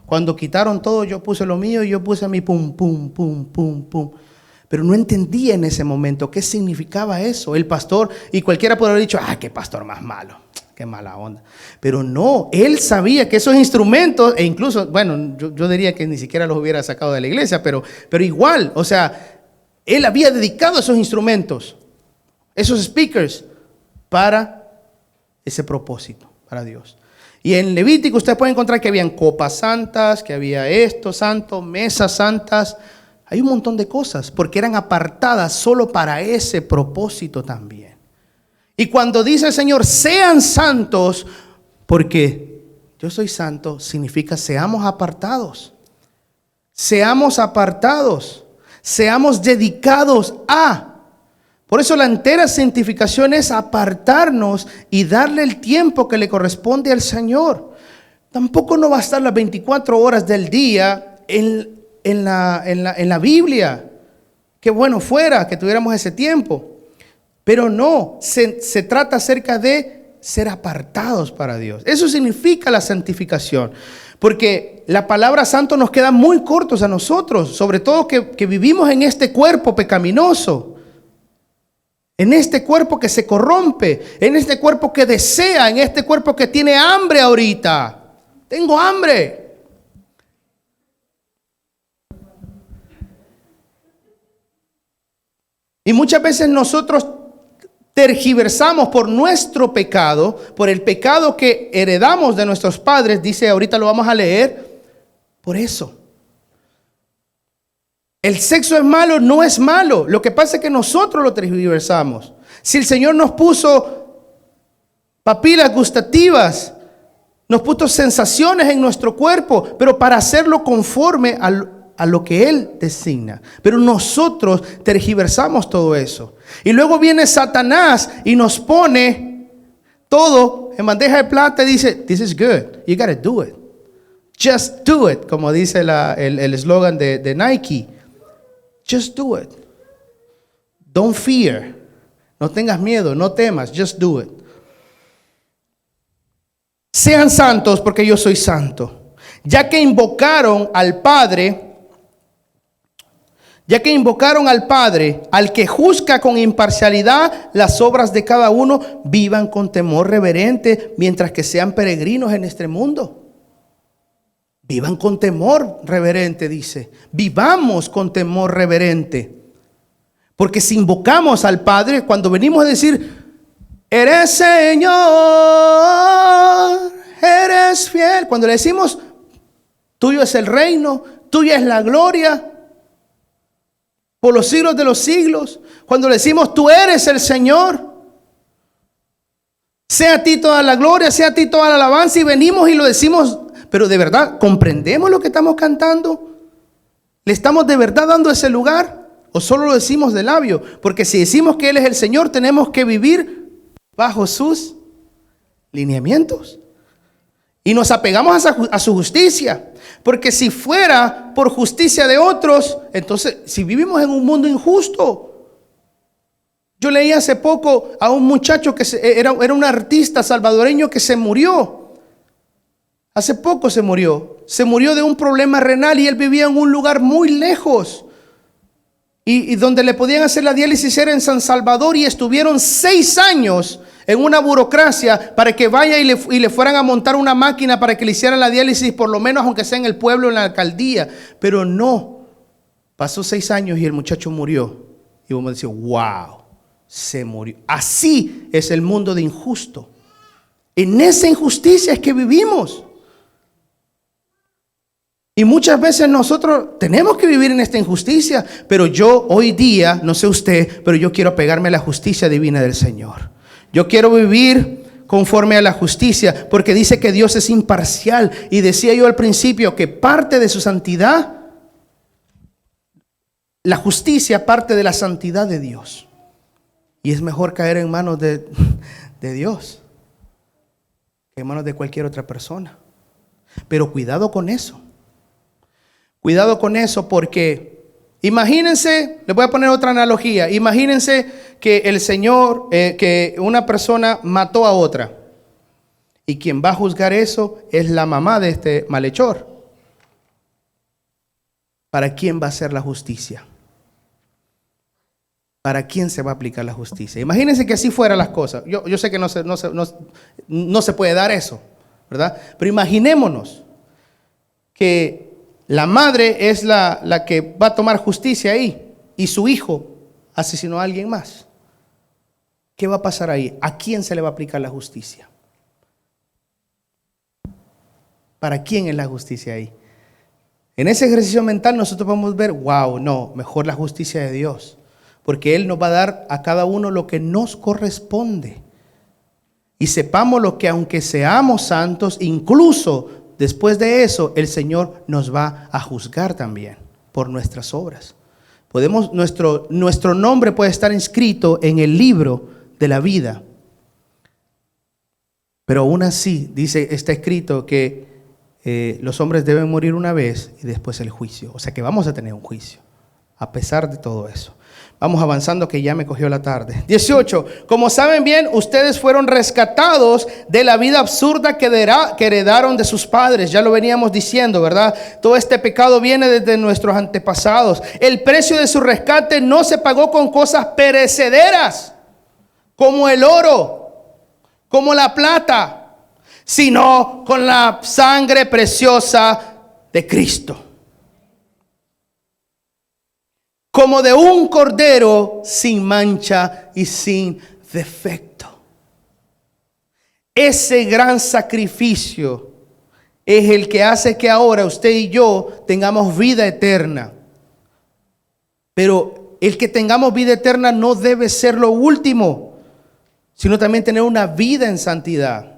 Cuando quitaron todo, yo puse lo mío y yo puse mi pum, pum, pum, pum, pum. Pero no entendía en ese momento qué significaba eso. El pastor, y cualquiera podría haber dicho, qué pastor más malo. Qué mala onda. Pero no, él sabía que esos instrumentos, e incluso, bueno, yo diría que ni siquiera los hubiera sacado de la iglesia, pero igual, o sea, él había dedicado esos instrumentos, esos speakers, para ese propósito, para Dios. Y en Levítico ustedes pueden encontrar que habían copas santas, que había esto santo, mesas santas. Hay un montón de cosas, porque eran apartadas solo para ese propósito también. Y cuando dice el Señor, sean santos, porque yo soy santo, significa seamos apartados. Seamos apartados. Seamos dedicados a. Por eso la entera santificación es apartarnos y darle el tiempo que le corresponde al Señor. Tampoco no va a estar las 24 horas del día en la Biblia. Qué bueno fuera que tuviéramos ese tiempo. Pero no, se trata acerca de ser apartados para Dios. Eso significa la santificación. Porque la palabra santo nos queda muy cortos a nosotros. Sobre todo que vivimos en este cuerpo pecaminoso. En este cuerpo que se corrompe. En este cuerpo que desea. En este cuerpo que tiene hambre ahorita. Tengo hambre. Y muchas veces nosotros tergiversamos por nuestro pecado, por el pecado que heredamos de nuestros padres, dice, ahorita lo vamos a leer, por eso. El sexo es malo, no es malo. Lo que pasa es que nosotros lo tergiversamos. Si el Señor nos puso papilas gustativas, nos puso sensaciones en nuestro cuerpo, pero para hacerlo conforme a lo que Él designa. Pero nosotros tergiversamos todo eso. Y luego viene Satanás y nos pone todo en bandeja de plata y dice, this is good, you gotta do it. Just do it, como dice el eslogan de Nike. Just do it. Don't fear. No tengas miedo, no temas, just do it. Sean santos porque yo soy santo. Ya que invocaron al Padre, al que juzga con imparcialidad las obras de cada uno, vivan con temor reverente mientras que sean peregrinos en este mundo. Vivan con temor reverente, dice. Vivamos con temor reverente. Porque si invocamos al Padre, cuando venimos a decir, eres Señor, eres fiel. Cuando le decimos, tuyo es el reino, tuya es la gloria, por los siglos de los siglos. Cuando le decimos, tú eres el Señor, sea a ti toda la gloria, sea a ti toda la alabanza. Y venimos y lo decimos, pero de verdad, ¿comprendemos lo que estamos cantando? ¿Le estamos de verdad dando ese lugar? ¿O solo lo decimos de labio? Porque si decimos que Él es el Señor, tenemos que vivir bajo sus lineamientos. Y nos apegamos a su justicia. Porque si fuera por justicia de otros, entonces, si vivimos en un mundo injusto. Yo leí hace poco a un muchacho que era un artista salvadoreño que se murió. Hace poco se murió. Se murió de un problema renal y él vivía en un lugar muy lejos. Y donde le podían hacer la diálisis era en San Salvador, y estuvieron 6 años en una burocracia para que vaya y le fueran a montar una máquina para que le hicieran la diálisis, por lo menos aunque sea en el pueblo, en la alcaldía. Pero no, pasó 6 años y el muchacho murió. Y vamos a decir, wow, se murió. Así es el mundo de injusto. En esa injusticia es que vivimos. Y muchas veces nosotros tenemos que vivir en esta injusticia, pero yo hoy día, no sé usted, pero yo quiero apegarme a la justicia divina del Señor. Yo quiero vivir conforme a la justicia, porque dice que Dios es imparcial. Y decía yo al principio que parte de su santidad, la justicia parte de la santidad de Dios. Y es mejor caer en manos de Dios que en manos de cualquier otra persona. Pero cuidado con eso. Cuidado con eso, porque imagínense, les voy a poner otra analogía. Imagínense que el Señor, que una persona mató a otra, y quien va a juzgar eso es la mamá de este malhechor. ¿Para quién va a ser la justicia? ¿Para quién se va a aplicar la justicia? Imagínense que así fueran las cosas. Yo sé que no se puede dar eso, ¿verdad? Pero imaginémonos que la madre es la que va a tomar justicia ahí, y su hijo asesinó a alguien más. ¿Qué va a pasar ahí? ¿A quién se le va a aplicar la justicia? ¿Para quién es la justicia ahí? En ese ejercicio mental nosotros vamos a ver, wow, no, mejor la justicia de Dios, porque Él nos va a dar a cada uno lo que nos corresponde. Y sepamos lo que aunque seamos santos, incluso después de eso, el Señor nos va a juzgar también por nuestras obras. Nuestro nombre puede estar inscrito en el libro de la vida. Pero aún así, está escrito que los hombres deben morir una vez y después el juicio. O sea que vamos a tener un juicio, a pesar de todo eso. Vamos avanzando, que ya me cogió la tarde. 18. Como saben bien, ustedes fueron rescatados de la vida absurda que heredaron de sus padres. Ya lo veníamos diciendo, ¿verdad? Todo este pecado viene desde nuestros antepasados. El precio de su rescate no se pagó con cosas perecederas, como el oro, como la plata, sino con la sangre preciosa de Cristo, como de un cordero sin mancha y sin defecto. Ese gran sacrificio es el que hace que ahora usted y yo tengamos vida eterna. Pero el que tengamos vida eterna no debe ser lo último, sino también tener una vida en santidad,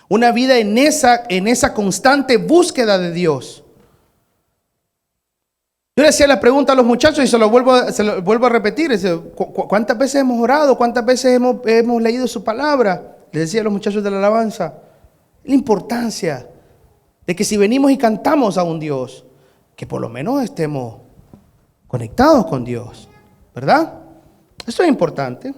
una vida en esa constante búsqueda de Dios. Yo le hacía la pregunta a los muchachos y se lo vuelvo a repetir. ¿Cuántas veces hemos orado? ¿Cuántas veces hemos leído su palabra? Les decía a los muchachos de la alabanza. La importancia de que si venimos y cantamos a un Dios, que por lo menos estemos conectados con Dios, ¿verdad? Esto es importante.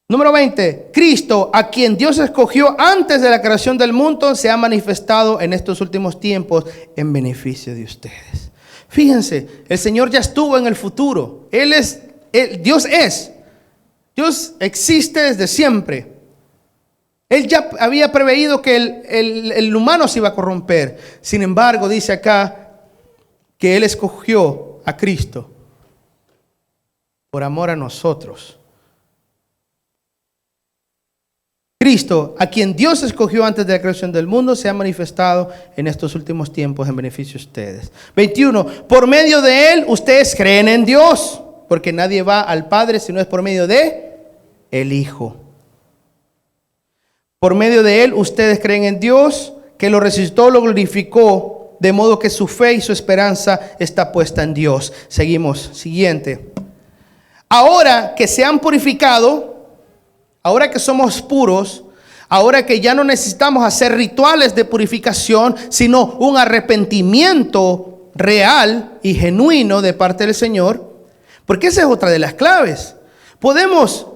Número 20, Cristo, a quien Dios escogió antes de la creación del mundo, se ha manifestado en estos últimos tiempos en beneficio de ustedes. Fíjense, el Señor ya estuvo en el futuro. Dios existe desde siempre. Él ya había preveído que el humano se iba a corromper. Sin embargo, dice acá que Él escogió a Cristo por amor a nosotros. Cristo, a quien Dios escogió antes de la creación del mundo, se ha manifestado en estos últimos tiempos en beneficio de ustedes. 21. Por medio de Él, ustedes creen en Dios, porque nadie va al Padre si no es por medio de el Hijo. Por medio de Él, ustedes creen en Dios, que lo resucitó, lo glorificó, de modo que su fe y su esperanza está puesta en Dios. Seguimos, siguiente. Ahora que se han purificado, ahora que somos puros, ahora que ya no necesitamos hacer rituales de purificación, sino un arrepentimiento real y genuino de parte del Señor, porque esa es otra de las claves. Podemos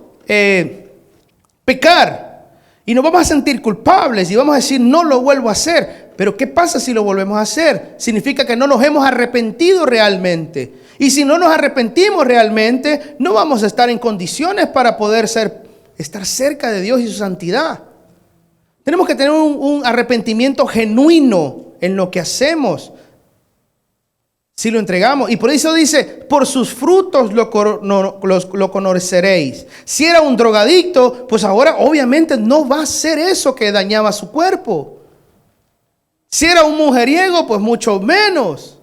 pecar y nos vamos a sentir culpables y vamos a decir, no lo vuelvo a hacer. Pero ¿qué pasa si lo volvemos a hacer? Significa que no nos hemos arrepentido realmente. Y si no nos arrepentimos realmente, no vamos a estar en condiciones para poder estar cerca de Dios y su santidad. Tenemos que tener un arrepentimiento genuino en lo que hacemos. Si lo entregamos. Y por eso dice, por sus frutos lo conoceréis. Si era un drogadicto, pues ahora obviamente no va a ser eso que dañaba su cuerpo. Si era un mujeriego, pues mucho menos.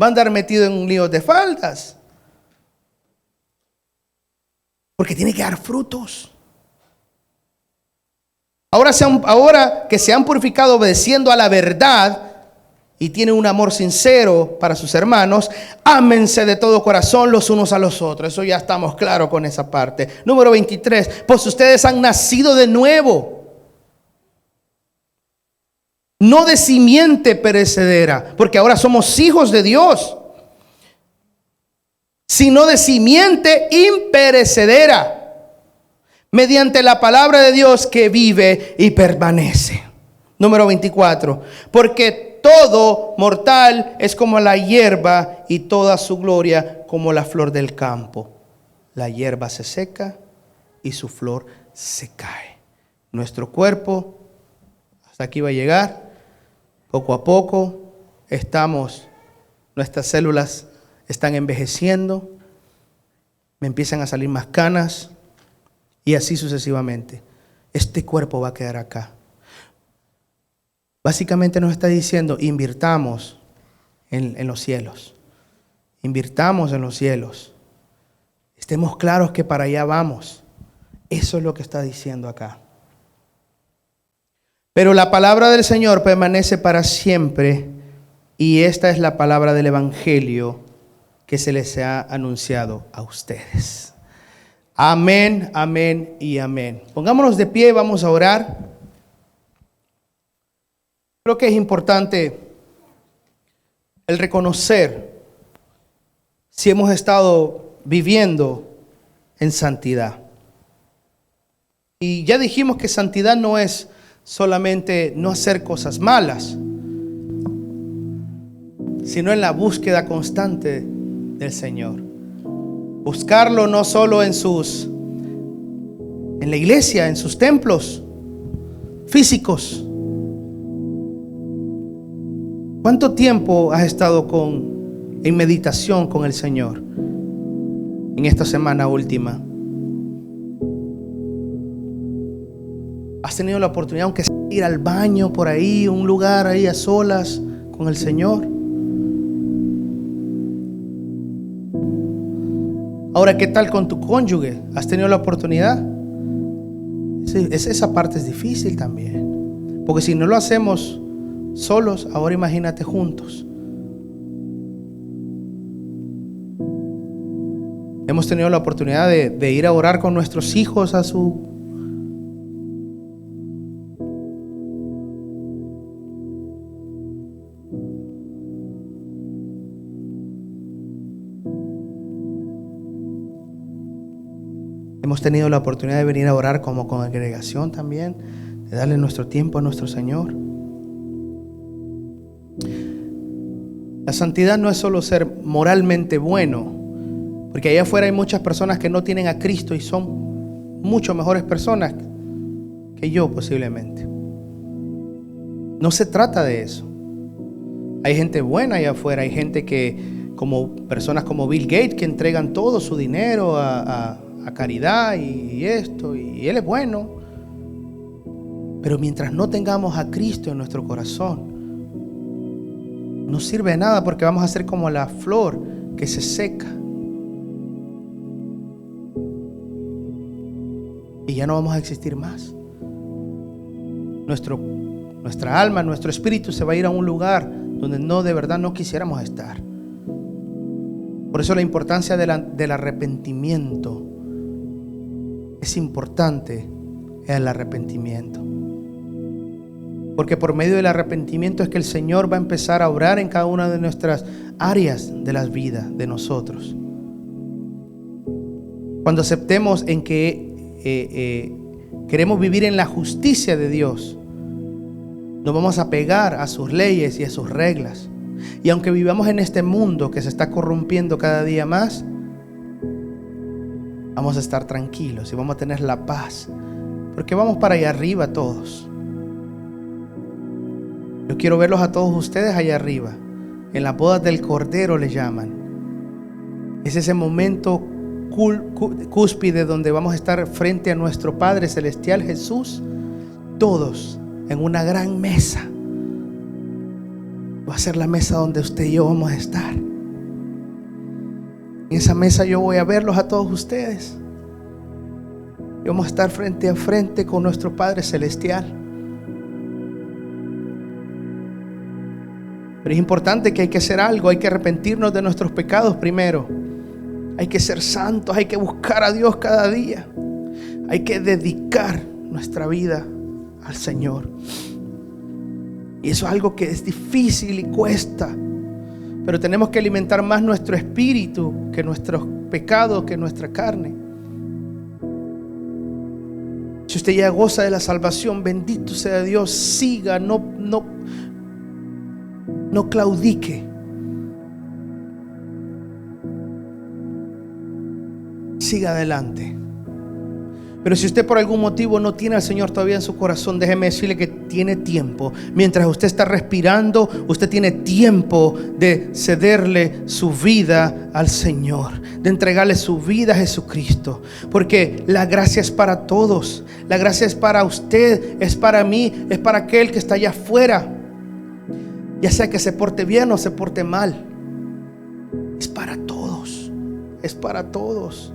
Va a andar metido en líos de faldas. Porque tiene que dar frutos. Ahora que se han purificado obedeciendo a la verdad y tienen un amor sincero para sus hermanos, ámense de todo corazón los unos a los otros. Eso ya estamos claros con esa parte. Número 23, pues ustedes han nacido de nuevo, no de simiente perecedera, porque ahora somos hijos de Dios, sino de simiente imperecedera, mediante la palabra de Dios que vive y permanece. Número 24. Porque todo mortal es como la hierba y toda su gloria como la flor del campo. La hierba se seca y su flor se cae. Nuestro cuerpo hasta aquí va a llegar. Poco a poco nuestras células están envejeciendo. Me empiezan a salir más canas. Y así sucesivamente. Este cuerpo va a quedar acá. Básicamente nos está diciendo, invirtamos en los cielos. Invirtamos en los cielos. Estemos claros que para allá vamos. Eso es lo que está diciendo acá. Pero la palabra del Señor permanece para siempre. Y esta es la palabra del Evangelio que se les ha anunciado a ustedes. Amén, amén y amén. Pongámonos de pie, vamos a orar. Creo que es importante el reconocer si hemos estado viviendo en santidad. Y ya dijimos que santidad no es solamente no hacer cosas malas, sino en la búsqueda constante del Señor. Buscarlo no solo en la iglesia, en sus templos físicos. ¿Cuánto tiempo has estado en meditación con el Señor en esta semana última? ¿Has tenido la oportunidad, aunque sea, ir al baño por ahí, un lugar ahí a solas con el Señor? Ahora, ¿qué tal con tu cónyuge? ¿Has tenido la oportunidad? Esa parte es difícil también. Porque si no lo hacemos solos, ahora imagínate juntos. Hemos tenido la oportunidad de ir a orar con nuestros hijos a su... Hemos tenido la oportunidad de venir a orar como congregación también, de darle nuestro tiempo a nuestro Señor. La santidad no es solo ser moralmente bueno, porque allá afuera hay muchas personas que no tienen a Cristo y son mucho mejores personas que yo posiblemente. No se trata de eso. Hay gente buena allá afuera, hay gente que, como personas como Bill Gates, que entregan todo su dinero a caridad y esto, y él es bueno. Pero mientras no tengamos a Cristo en nuestro corazón, no sirve de nada, porque vamos a ser como la flor que se seca y ya no vamos a existir más. Nuestra alma, nuestro espíritu se va a ir a un lugar donde de verdad no quisiéramos estar. Por eso la importancia del arrepentimiento. Es importante el arrepentimiento. Porque por medio del arrepentimiento es que el Señor va a empezar a obrar en cada una de nuestras áreas de las vidas de nosotros. Cuando aceptemos en que queremos vivir en la justicia de Dios, nos vamos a pegar a sus leyes y a sus reglas. Y aunque vivamos en este mundo que se está corrompiendo cada día más, vamos a estar tranquilos y vamos a tener la paz, porque vamos para allá arriba todos. Yo quiero verlos a todos ustedes allá arriba. En las bodas del Cordero le llaman. Es ese momento cúspide donde vamos a estar frente a nuestro Padre Celestial Jesús, todos en una gran mesa. Va a ser la mesa donde usted y yo vamos a estar. En esa mesa yo voy a verlos a todos ustedes. Y vamos a estar frente a frente con nuestro Padre Celestial. Pero es importante que hay que hacer algo. Hay que arrepentirnos de nuestros pecados primero. Hay que ser santos. Hay que buscar a Dios cada día. Hay que dedicar nuestra vida al Señor. Y eso es algo que es difícil y cuesta. Pero tenemos que alimentar más nuestro espíritu que nuestros pecados, que nuestra carne. Si usted ya goza de la salvación, bendito sea Dios. Siga, no claudique. Siga adelante. Pero si usted por algún motivo no tiene al Señor todavía en su corazón, déjeme decirle que tiene tiempo. Mientras usted está respirando, usted tiene tiempo de cederle su vida al Señor, de entregarle su vida a Jesucristo. Porque la gracia es para todos. La gracia es para usted, es para mí, es para aquel que está allá afuera. Ya sea que se porte bien o se porte mal. Es para todos. Es para todos.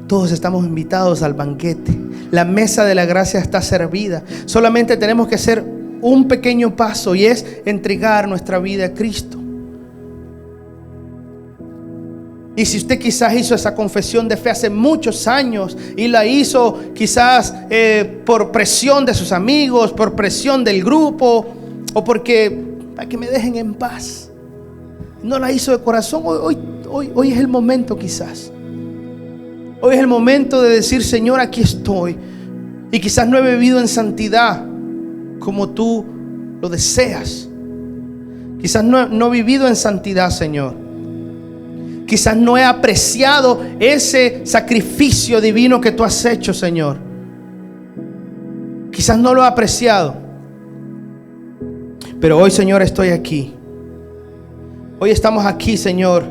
Todos estamos invitados al banquete. La mesa de la gracia está servida. Solamente tenemos que hacer un pequeño paso, y es entregar nuestra vida a Cristo. Y si usted quizás hizo esa confesión de fe hace muchos años y la hizo quizás por presión de sus amigos, por presión del grupo, o porque para que me dejen en paz, no la hizo de corazón, hoy es el momento quizás. Hoy es el momento de decir: Señor, aquí estoy. Y quizás no he vivido en santidad como tú lo deseas. Quizás no he vivido en santidad, Señor. Quizás no he apreciado ese sacrificio divino que tú has hecho, Señor. Quizás no lo he apreciado. Pero hoy, Señor, estoy aquí. Hoy estamos aquí, Señor,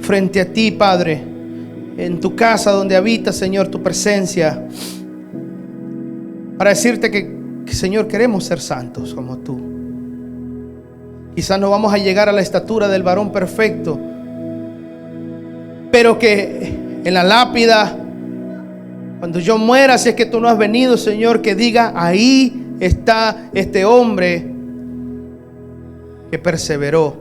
frente a ti, Padre, en tu casa donde habita, Señor, tu presencia, para decirte que, Señor, queremos ser santos como tú. Quizás no vamos a llegar a la estatura del varón perfecto, pero que en la lápida, cuando yo muera, si es que tú no has venido, Señor, que diga: ahí está este hombre que perseveró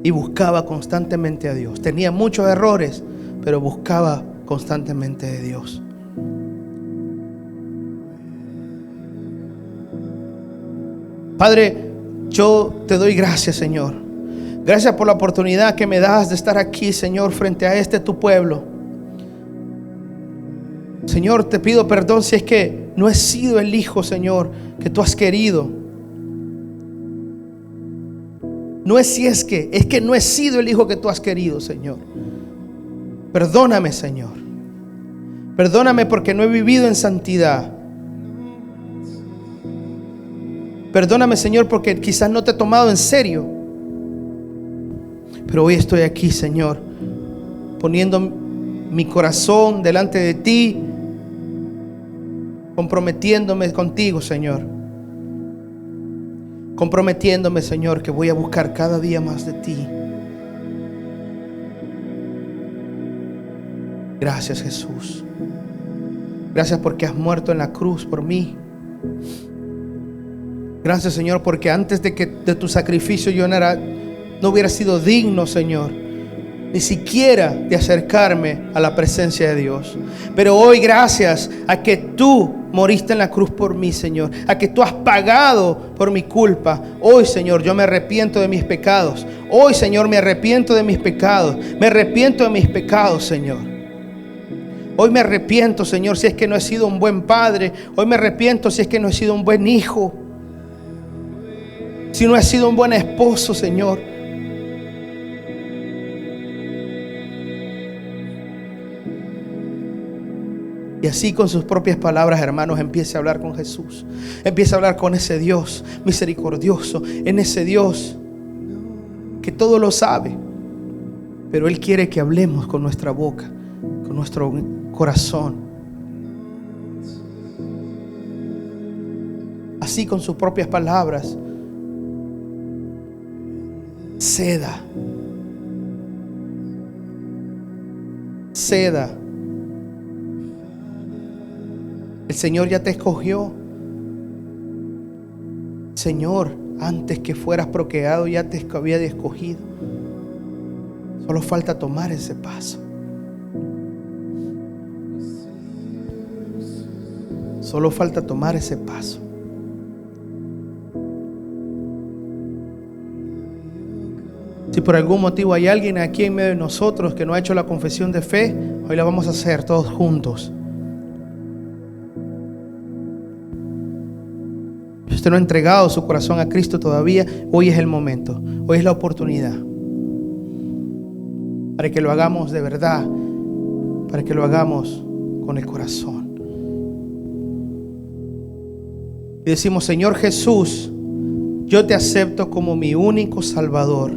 y buscaba constantemente a Dios. Tenía muchos errores, pero buscaba constantemente de Dios. Padre, yo te doy gracias, Señor, Gracias por la oportunidad que me das de estar aquí, Señor, frente a tu pueblo. Señor, te pido perdón si es que no he sido el hijo, Señor, que tú has querido. No es si es que no he sido el hijo que tú has querido, Señor. Perdóname, Señor. Perdóname porque no he vivido en santidad. Perdóname, Señor, porque quizás no te he tomado en serio. Pero hoy estoy aquí, Señor, poniendo mi corazón delante de ti, comprometiéndome contigo, Señor. Comprometiéndome, Señor, que voy a buscar cada día más de ti. Gracias, Jesús. Gracias porque has muerto en la cruz por mí. Gracias, Señor, porque antes de tu sacrificio yo no hubiera sido digno, Señor, ni siquiera de acercarme a la presencia de Dios. Pero hoy, gracias a que tú moriste en la cruz por mí, Señor, a que tú has pagado por mi culpa, hoy, Señor, yo me arrepiento de mis pecados. Hoy, Señor, me arrepiento de mis pecados. Me arrepiento de mis pecados, Señor. Hoy me arrepiento, Señor, si es que no he sido un buen padre. Hoy me arrepiento si es que no he sido un buen hijo, si no he sido un buen esposo, Señor. Y así, con sus propias palabras, hermanos, empiece a hablar con Jesús. Empiece a hablar con ese Dios misericordioso, en ese Dios que todo lo sabe. Pero Él quiere que hablemos con nuestra boca, con nuestro corazón. Así, con sus propias palabras, ceda. El Señor ya te escogió. Señor, antes que fueras procreado ya te había escogido. Solo falta tomar ese paso. Solo falta tomar ese paso. Si por algún motivo hay alguien aquí en medio de nosotros que no ha hecho la confesión de fe, hoy la vamos a hacer todos juntos. Si usted no ha entregado su corazón a Cristo todavía, hoy es el momento, hoy es la oportunidad para que lo hagamos de verdad, para que lo hagamos con el corazón. Y decimos: Señor Jesús, yo te acepto como mi único Salvador.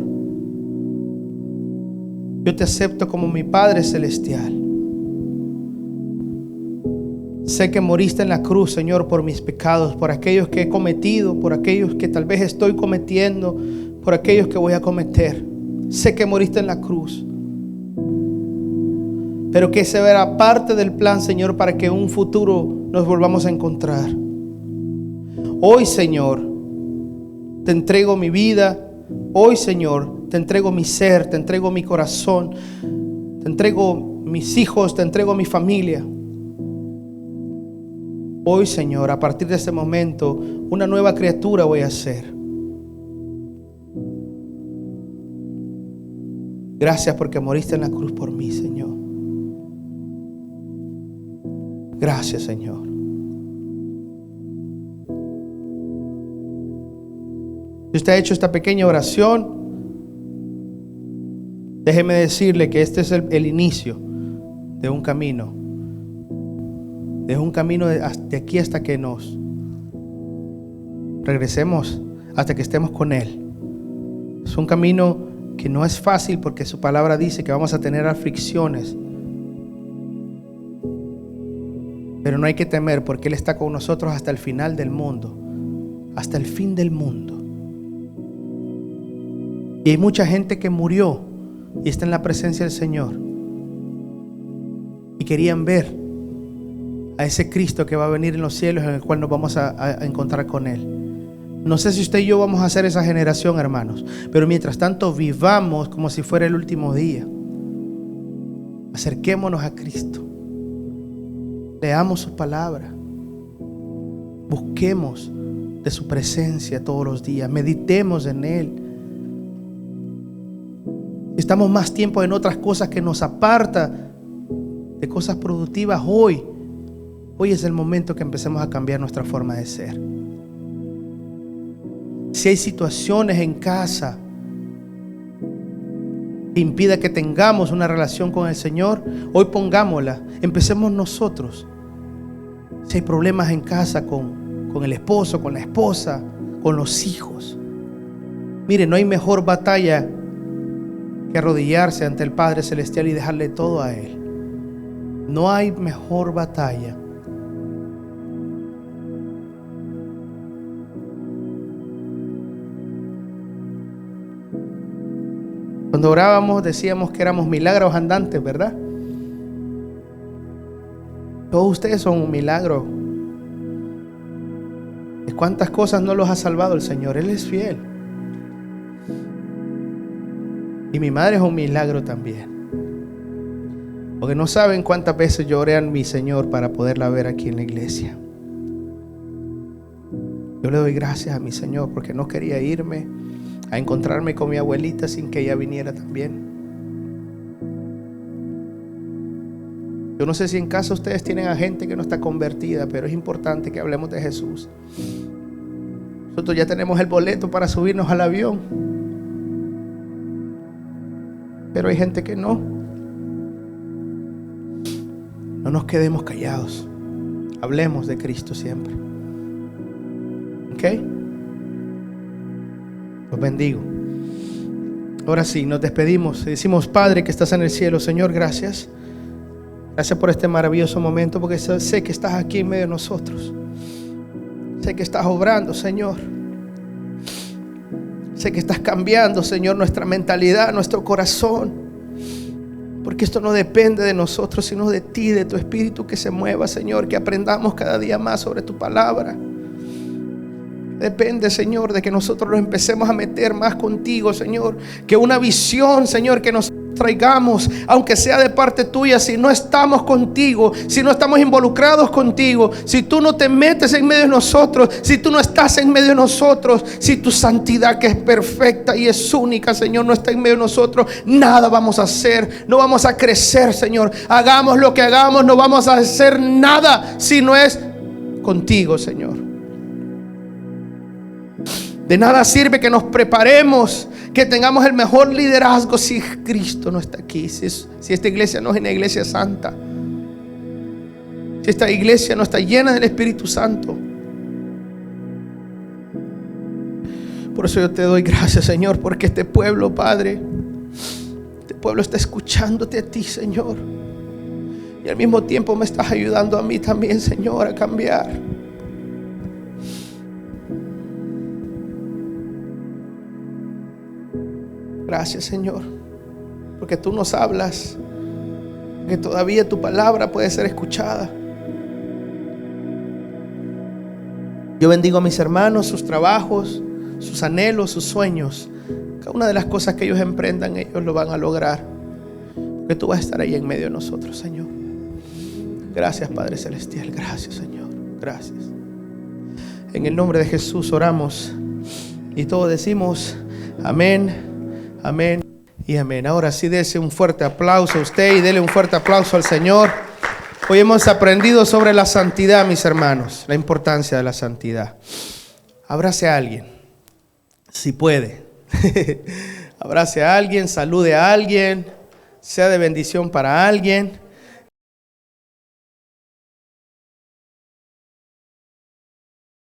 Yo te acepto como mi Padre Celestial. Sé que moriste en la cruz, Señor, por mis pecados, por aquellos que he cometido, por aquellos que tal vez estoy cometiendo, por aquellos que voy a cometer. Sé que moriste en la cruz, pero que ese era parte del plan, Señor, para que en un futuro nos volvamos a encontrar. Hoy, Señor, te entrego mi vida. Hoy, Señor, te entrego mi ser, te entrego mi corazón, te entrego mis hijos, te entrego mi familia. Hoy, Señor, a partir de este momento, una nueva criatura voy a ser. Gracias porque moriste en la cruz por mí, Señor. Gracias, Señor. Si usted ha hecho esta pequeña oración, déjeme decirle que este es el inicio de un camino. De un camino de aquí hasta que nos regresemos, hasta que estemos con Él. Es un camino que no es fácil, porque su palabra dice que vamos a tener aflicciones. Pero no hay que temer, porque Él está con nosotros hasta el final del mundo. Hasta el fin del mundo. Y hay mucha gente que murió y está en la presencia del Señor. Y querían ver a ese Cristo que va a venir en los cielos, en el cual nos vamos a encontrar con Él. No sé si usted y yo vamos a ser esa generación, hermanos, pero mientras tanto vivamos como si fuera el último día. Acerquémonos a Cristo. Leamos su palabra. Busquemos de su presencia todos los días. Meditemos en Él. Estamos más tiempo en otras cosas que nos aparta de cosas productivas. Hoy es el momento que empecemos a cambiar nuestra forma de ser. Si hay situaciones en casa que impida que tengamos una relación con el Señor, hoy pongámosla. Empecemos nosotros. Si hay problemas en casa con el esposo, con la esposa, con los hijos, mire, no hay mejor batalla que arrodillarse ante el Padre Celestial y dejarle todo a Él. No hay mejor batalla. Cuando orábamos decíamos que éramos milagros andantes, ¿verdad? Todos ustedes son un milagro. ¿De cuántas cosas no los ha salvado el Señor? Él es fiel. Y mi madre es un milagro también. Porque no saben cuántas veces lloré a mi Señor para poderla ver aquí en la iglesia. Yo le doy gracias a mi Señor porque no quería irme a encontrarme con mi abuelita sin que ella viniera también. Yo no sé si en casa ustedes tienen a gente que no está convertida, pero es importante que hablemos de Jesús. Nosotros ya tenemos el boleto para subirnos al avión, pero hay gente que no. No nos quedemos callados. Hablemos de Cristo siempre. ¿Ok? Los bendigo. Ahora sí, nos despedimos y decimos: Padre que estás en el cielo, Señor, gracias. Gracias por este maravilloso momento, porque sé que estás aquí en medio de nosotros. Sé que estás obrando, Señor. Sé que estás cambiando, Señor, nuestra mentalidad, nuestro corazón. Porque esto no depende de nosotros, sino de ti, de tu Espíritu que se mueva, Señor. Que aprendamos cada día más sobre tu palabra. Depende, Señor, de que nosotros nos empecemos a meter más contigo, Señor. Que una visión, Señor, que nos traigamos, aunque sea de parte tuya, si no estamos contigo, si no estamos involucrados contigo, si tú no te metes en medio de nosotros, si tú no estás en medio de nosotros, si tu santidad, que es perfecta y es única, Señor, no está en medio de nosotros, nada vamos a hacer, no vamos a crecer, Señor. Hagamos lo que hagamos, no vamos a hacer nada si no es contigo, Señor. De nada sirve que nos preparemos, que tengamos el mejor liderazgo si Cristo no está aquí, si esta iglesia no es una iglesia santa, si esta iglesia no está llena del Espíritu Santo. Por eso yo te doy gracias, Señor, porque este pueblo, Padre, este pueblo está escuchándote a ti, Señor, y al mismo tiempo me estás ayudando a mí también, Señor, a cambiar. Gracias, Señor, porque tú nos hablas, que todavía tu palabra puede ser escuchada. Yo bendigo a mis hermanos, sus trabajos, sus anhelos, sus sueños. Cada una de las cosas que ellos emprendan, ellos lo van a lograr, porque tú vas a estar ahí en medio de nosotros, Señor. Gracias, Padre Celestial. Gracias, Señor. Gracias. En el nombre de Jesús oramos y todos decimos amén. Amén y amén. Ahora sí, dese un fuerte aplauso a usted y dele un fuerte aplauso al Señor. Hoy hemos aprendido sobre la santidad, mis hermanos, la importancia de la santidad. Abrace a alguien, si puede. Abrace a alguien, salude a alguien, sea de bendición para alguien.